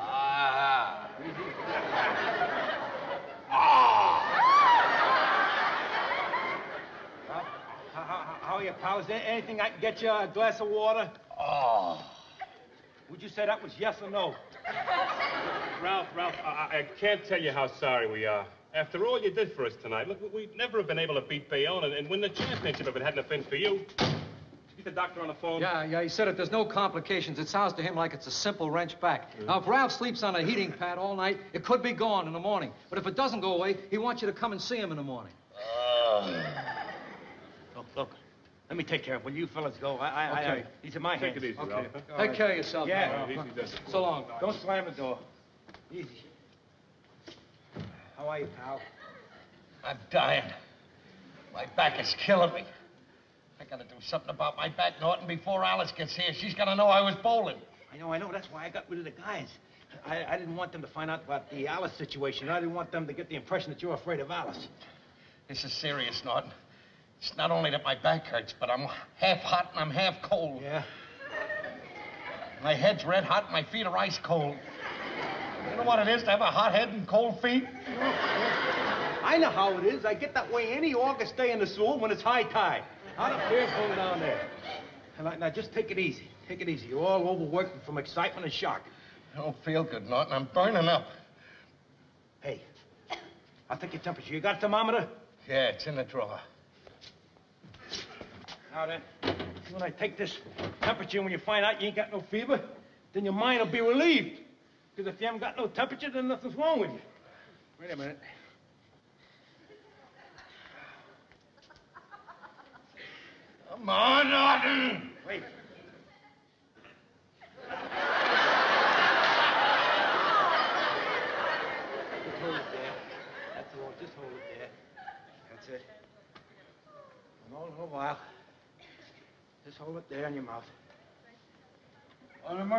How are you, pal? Is there anything I can get you? A glass of water? Would you say that was yes or no? Ralph, I can't tell you how sorry we are. After all you did for us tonight, look, we'd never have been able to beat Bayonne and win the championship if it hadn't been for you. Get the doctor on the phone. Yeah, he said if there's no complications, it sounds to him like it's a simple wrench back. Now, if Ralph sleeps on a heating pad all night, it could be gone in the morning. But if it doesn't go away, he wants you to come and see him in the morning. Look. Let me take care of it. Will you fellas go? Okay. He's in my hands. Take it easy, Okay. Ralph. Take care of yourself. Yeah. Easy does it. So long. Don't slam the door. Easy. How are you, pal? I'm dying. My back is killing me. I gotta do something about my back, Norton, before Alice gets here. She's gonna know I was bowling. I know. That's why I got rid of the guys. I didn't want them to find out about the Alice situation. I didn't want them to get the impression that you're afraid of Alice. This is serious, Norton. It's not only that my back hurts, but I'm half hot and I'm half cold. Yeah? My head's red hot and my feet are ice cold. You know what it is to have a hot head and cold feet? I know how it is. I get that way any August day in the sewer when it's high tide. Out up there, going down there. Now, just take it easy. Take it easy. You're all overworked from excitement and shock. I don't feel good, Norton. I'm burning up. Hey, I'll take your temperature. You got a thermometer? Yeah, it's in the drawer. Now then, when I take this temperature, when you find out you ain't got no fever, then your mind will be relieved. Because if you haven't got no temperature, then nothing's wrong with you. Wait a minute. Come on, Norton! Wait. Just hold it there. That's all. Just hold it there. That's it. And all in a while, just hold it there in your mouth. I'm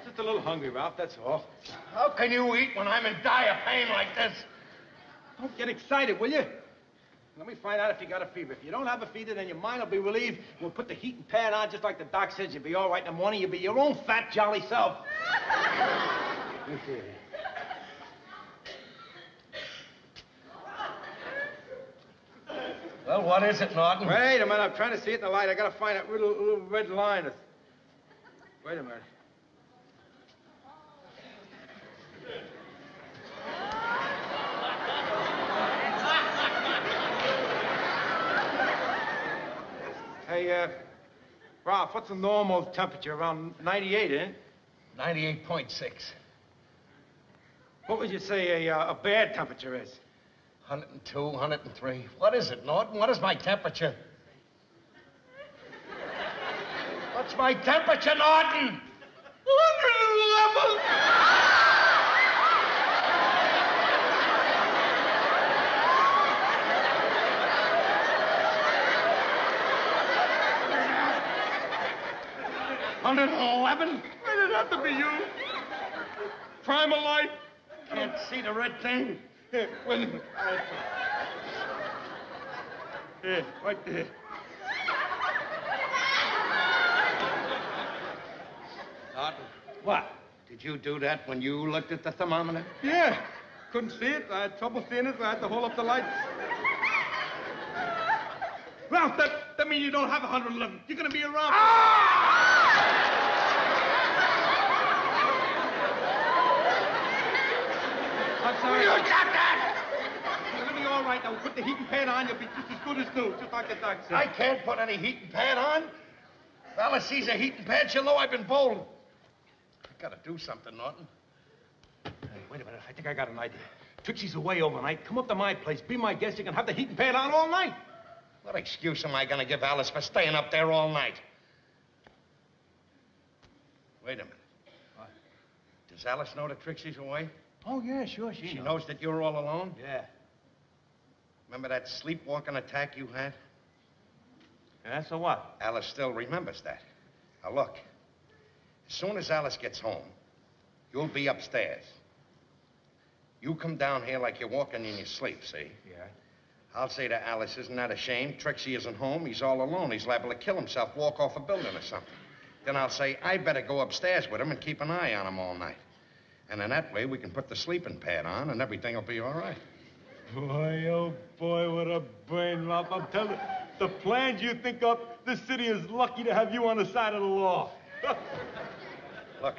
just a little hungry, Ralph, that's all. How can you eat when I'm in dire pain like this? Don't get excited, will you? Let me find out if you got a fever. If you don't have a fever, then your mind will be relieved. We'll put the heating pad on just like the doc says. You'll be all right in the morning. You'll be your own fat, jolly self. Let me see it. Well, what is it, Norton? Wait a minute. I'm trying to see it in the light. I gotta find that little red line. Wait a minute. Hey, Ralph, what's the normal temperature? Around 98, isn't it? 98.6. What would you say a bad temperature is? 102, 103. What is it, Norton? What is my temperature? What's my temperature, Norton? 111! $111? Why did it have to be you? Prime of life? Can't see the red thing. Here, wait a minute. Here, right there. Norton. What? Did you do that when you looked at the thermometer? Yeah. Couldn't see it. I had trouble seeing it, so I had to hold up the lights. Ralph, that means you don't have 111. You're gonna be around. I'm sorry. You got that? You're gonna be all right. Now, put the heating pad on. You'll be just as good as new, just like the doc said. I can't put any heating pad on. If Alice sees a heating pad, she'll know I've been bowling. I gotta do something, Norton. Hey, wait a minute. I think I got an idea. Trixie's away overnight. Come up to my place. Be my guest. You can have the heating pad on all night. What excuse am I gonna give Alice for staying up there all night? Wait a minute. What? Does Alice know that Trixie's away? Oh, yeah, sure. She knows that you're all alone? Yeah. Remember that sleepwalking attack you had? Yeah, so what? Alice still remembers that. Now, look. As soon as Alice gets home, you'll be upstairs. You come down here like you're walking in your sleep, see? Yeah. I'll say to Alice, isn't that a shame? Trixie isn't home. He's all alone. He's liable to kill himself, walk off a building or something. Then I'll say, I better go upstairs with him and keep an eye on him all night. And in that way, we can put the sleeping pad on and everything will be all right. Boy, oh, boy, what a brain, Ralph. I'm telling you, the plans you think of, this city is lucky to have you on the side of the law. Look,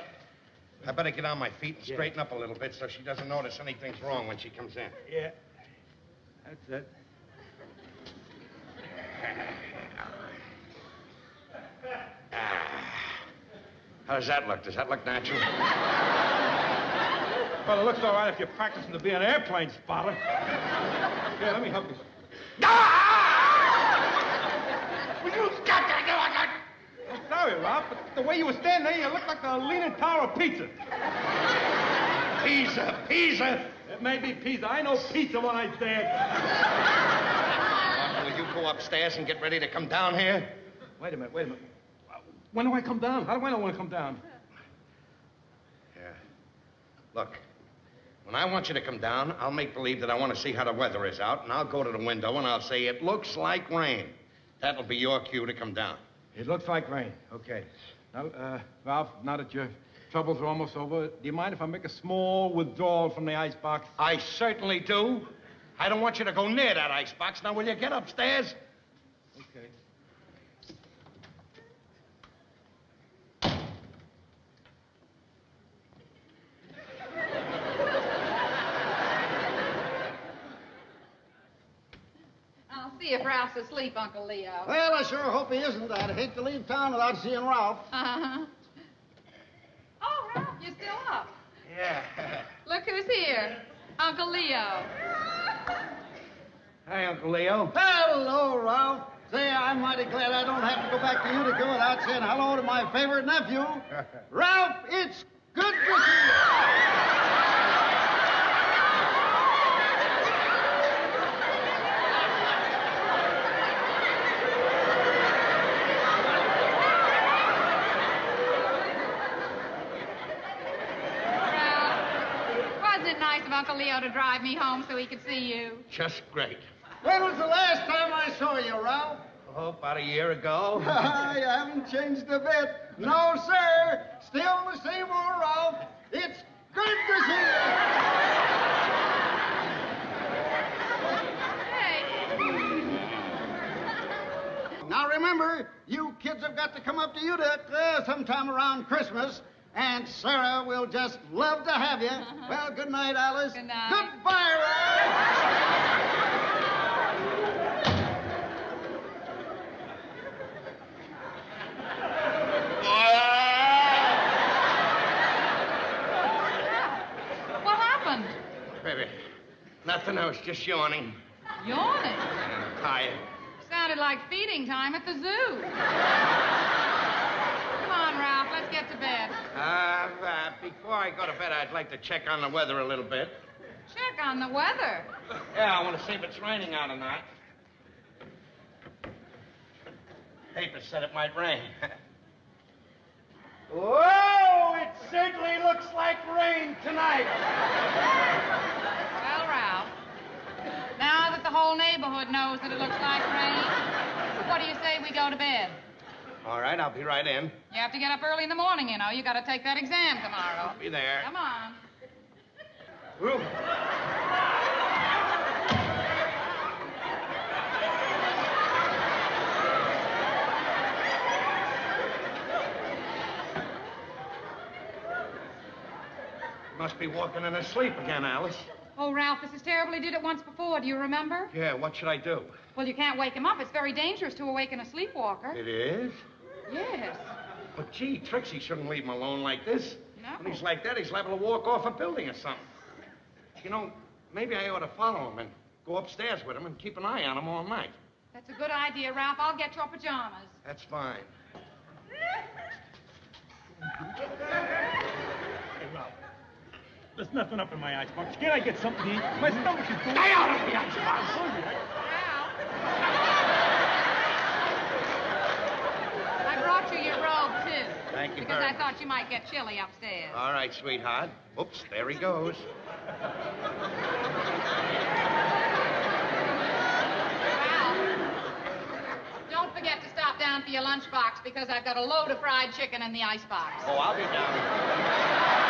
I better get on my feet and straighten up a little bit so she doesn't notice anything's wrong when she comes in. Yeah. That's it. How does that look? Does that look natural? Well, it looks all right if you're practicing to be an airplane spotter. Yeah, let me help you. I'm sorry, Ralph, but the way you were standing there, you looked like the Leaning Tower of Pizza. Pizza. It may be pizza. I know pizza when I see it. Will you go upstairs and get ready to come down here? Wait a minute. When do I come down? How do I know when to come down? Yeah. Look, when I want you to come down, I'll make believe that I want to see how the weather is out, and I'll go to the window and I'll say, it looks like rain. That'll be your cue to come down. It looks like rain. Okay. Now, Ralph, now that your troubles are almost over, do you mind if I make a small withdrawal from the icebox? I certainly do. I don't want you to go near that icebox. Now, will you get upstairs? Okay. I'll see if Ralph's asleep, Uncle Leo. Well, I sure hope he isn't. I'd hate to leave town without seeing Ralph. Uh-huh. Oh, Ralph, you're still up. Yeah. Look who's here. Uncle Leo. Hi, Uncle Leo. Hello, Ralph. Say, I'm mighty glad I don't have to go back to Utica without saying hello to my favorite nephew. Ralph, it's good to see you. Nice of Uncle Leo to drive me home so he could see you. Just great. When was the last time I saw you, Ralph? Oh, about a year ago. You haven't changed a bit. No, sir. Still the same old Ralph. It's good to see you. Hey. Now, remember, you kids have got to come up to Utica sometime around Christmas. And Sarah will just love to have you. Well, good night, Alice. Good night. Goodbye, Ralph. What happened? Baby, nothing. I was just yawning. Yawning? I'm tired. Sounded like feeding time at the zoo. Come on, Ralph, let's get to bed. Before I go to bed, I'd like to check on the weather a little bit. Check on the weather. Yeah, I want to see if it's raining out or not. Paper said it might rain. Whoa, it certainly looks like rain tonight. Well, Ralph, now that the whole neighborhood knows that it looks like rain, what do you say we go to bed? All right, I'll be right in. You have to get up early in the morning, you know. You got to take that exam tomorrow. I'll be there. Come on. Ooh. Must be walking in her sleep again, Alice. Oh, Ralph, this is terrible. He did it once before. Do you remember? Yeah, what should I do? Well, you can't wake him up. It's very dangerous to awaken a sleepwalker. It is? Yes. But, gee, Trixie shouldn't leave him alone like this. No. When he's like that, he's liable to walk off a building or something. You know, maybe I ought to follow him and go upstairs with him and keep an eye on him all night. That's a good idea, Ralph. I'll get your pajamas. That's fine. Hey, Ralph. There's nothing up in my icebox. Can't I get something to eat? My stomach is full. Stay out of the icebox! I brought you your robe, too. Thank you because very I much. thought you might get chilly upstairs. All right, sweetheart. Oops, there he goes. Don't forget to stop down for your lunchbox because I've got a load of fried chicken in the icebox. Oh, I'll be down.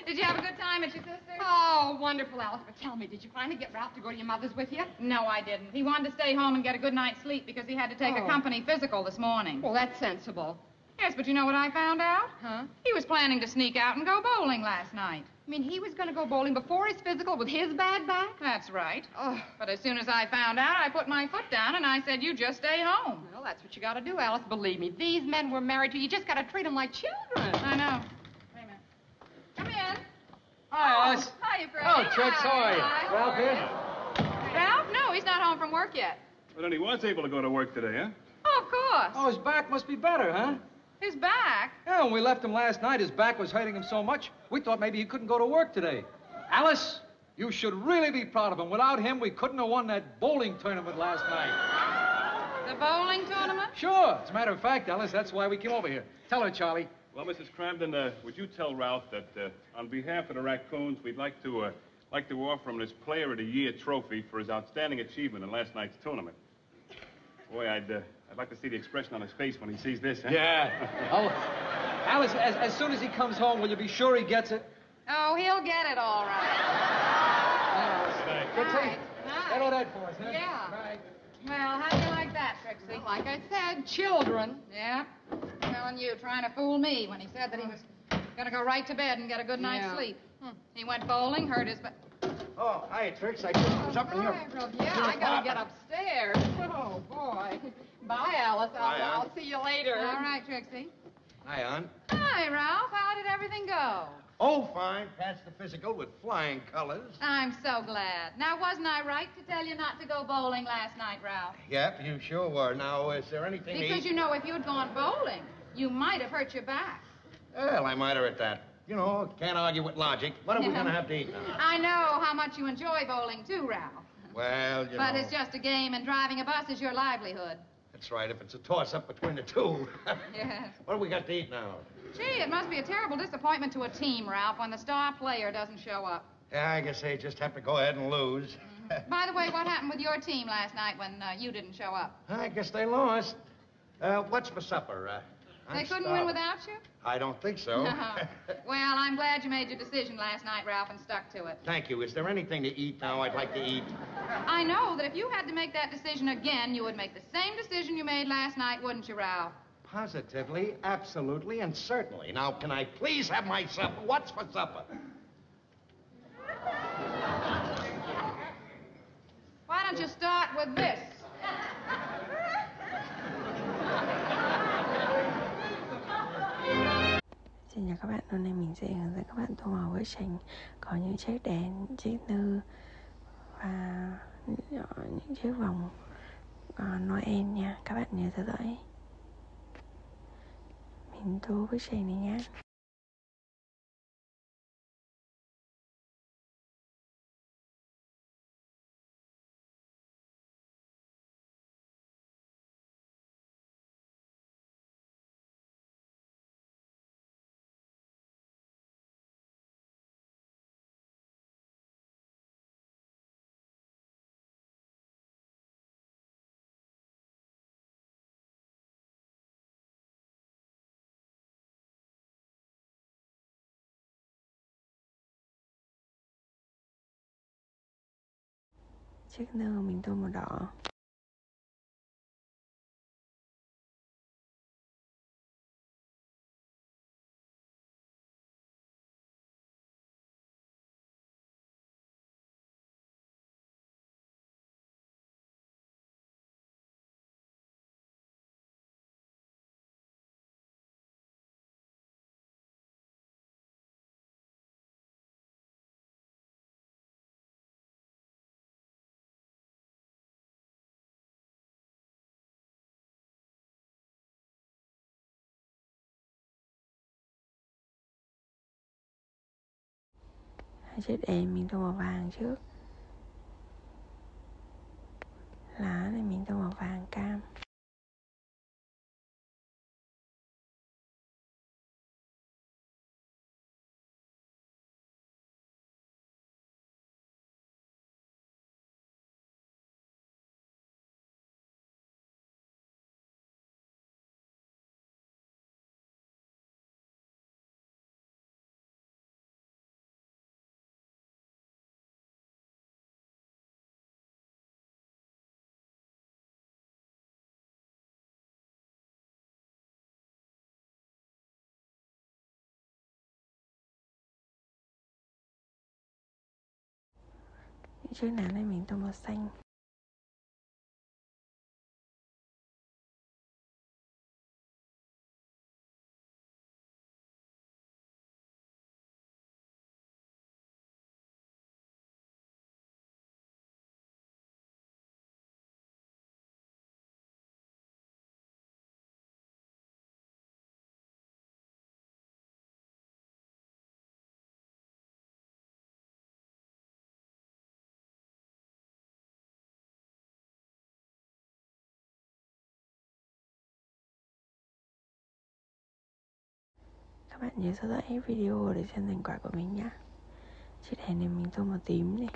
Did you have a good time at your sister's? Oh, wonderful, Alice. But tell me, did you finally get Ralph to go to your mother's with you? No, I didn't. He wanted to stay home and get a good night's sleep because he had to take a company physical this morning. Well, that's sensible. Yes, but you know what I found out? Huh? He was planning to sneak out and go bowling last night. I mean, he was going to go bowling before his physical with his bad back? That's right. Oh. But as soon as I found out, I put my foot down and I said, you just stay home. Well, that's what you got to do, Alice. Believe me, these men we're married to, you just got to treat them like children. I know. Wait a minute. Come in. Hi, Alice. Hiya, Fred. Oh, Trix, how are you? Hi. Ralph here? Ralph? No, he's not home from work yet. But then he was able to go to work today, huh? Oh, of course. Oh, his back must be better, huh? His back? Yeah, when we left him last night, his back was hurting him so much, we thought maybe he couldn't go to work today. Alice, you should really be proud of him. Without him, we couldn't have won that bowling tournament last night. The bowling tournament? Sure. As a matter of fact, Alice, that's why we came over here. Tell her, Charlie. Well, Mrs. Cramden, would you tell Ralph that on behalf of the Raccoons, we'd like to offer him this Player of the Year trophy for his outstanding achievement in last night's tournament. Boy, I'd like to see the expression on his face when he sees this, huh? Yeah. Oh, Alice, as soon as he comes home, will you be sure he gets it? Oh, he'll get it all right. Good Right. Settle that for us, huh? Yeah. Right. Well, how do you like that, Trixie? Like I said, children. Yeah. Telling you, trying to fool me when he said that he was going to go right to bed and get a good night's Yeah. sleep. He went bowling, hurt his back. Oh, hi, Trix. I just was up in your... Yeah, I got to get upstairs. Oh, boy. Bye, Alice. Bye, Ann. I'll see you later. All right, Trixie. Hi, Aunt. Hi, Ralph. How did everything go? Oh, fine. Passed the physical with flying colors. I'm so glad. Now, wasn't I right to tell you not to go bowling last night, Ralph? Yep, you sure were. Now, is there anything to Because eat? you know, if you'd gone bowling, you might have hurt your back. Well, I might have at that. You know, can't argue with logic. What are we going to have to eat now? I know how much you enjoy bowling, too, Ralph. Well, you But know. it's just a game, and driving a bus is your livelihood. That's right, if it's a toss-up between the two. Yes. What do we got to eat now? Gee, it must be a terrible disappointment to a team, Ralph, when the star player doesn't show up. Yeah, I guess they just have to go ahead and lose. By the way, what happened with your team last night when you didn't show up? I guess they lost. What's for supper? They I'm couldn't starving. win without you? I don't think so. Well, I'm glad you made your decision last night, Ralph, and stuck to it. Thank you. Is there anything to eat now I'd like to eat? I know that if you had to make that decision again, you would make the same decision you made last night, wouldn't you, Ralph? Positively, absolutely, and certainly. Now, can I please have my supper? What's for supper? Why don't you start with this? Xin chào các bạn, hôm nay mình sẽ hướng dẫn các bạn tô màu với tranh có những chiếc đèn, chiếc nơ và những chiếc vòng Noel nha. Các bạn nhớ theo dõi mình tô bức tranh này nhá. Chiếc nơ mình tô màu đỏ. Hai chiếc đèn mình tô màu vàng trước. Lá này mình tô màu vàng cam. Những chiếc lá này mình tô màu xanh. Các bạn nhớ theo dõi video để xem thành quả của mình nhé. Chiếc đèn này mình tô màu tím này.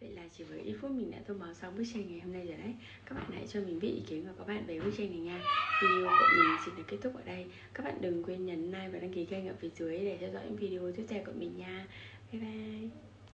Vậy là chỉ với ít phút mình đã tô màu xong bức tranh ngày hôm nay rồi đấy. Các bạn hãy cho mình biết ý kiến của các bạn về bức tranh này nha. Video của mình xin được kết thúc ở đây. Các bạn đừng quên nhấn like và đăng ký kênh ở phía dưới để theo dõi những video tiếp theo của mình nha. Bye bye.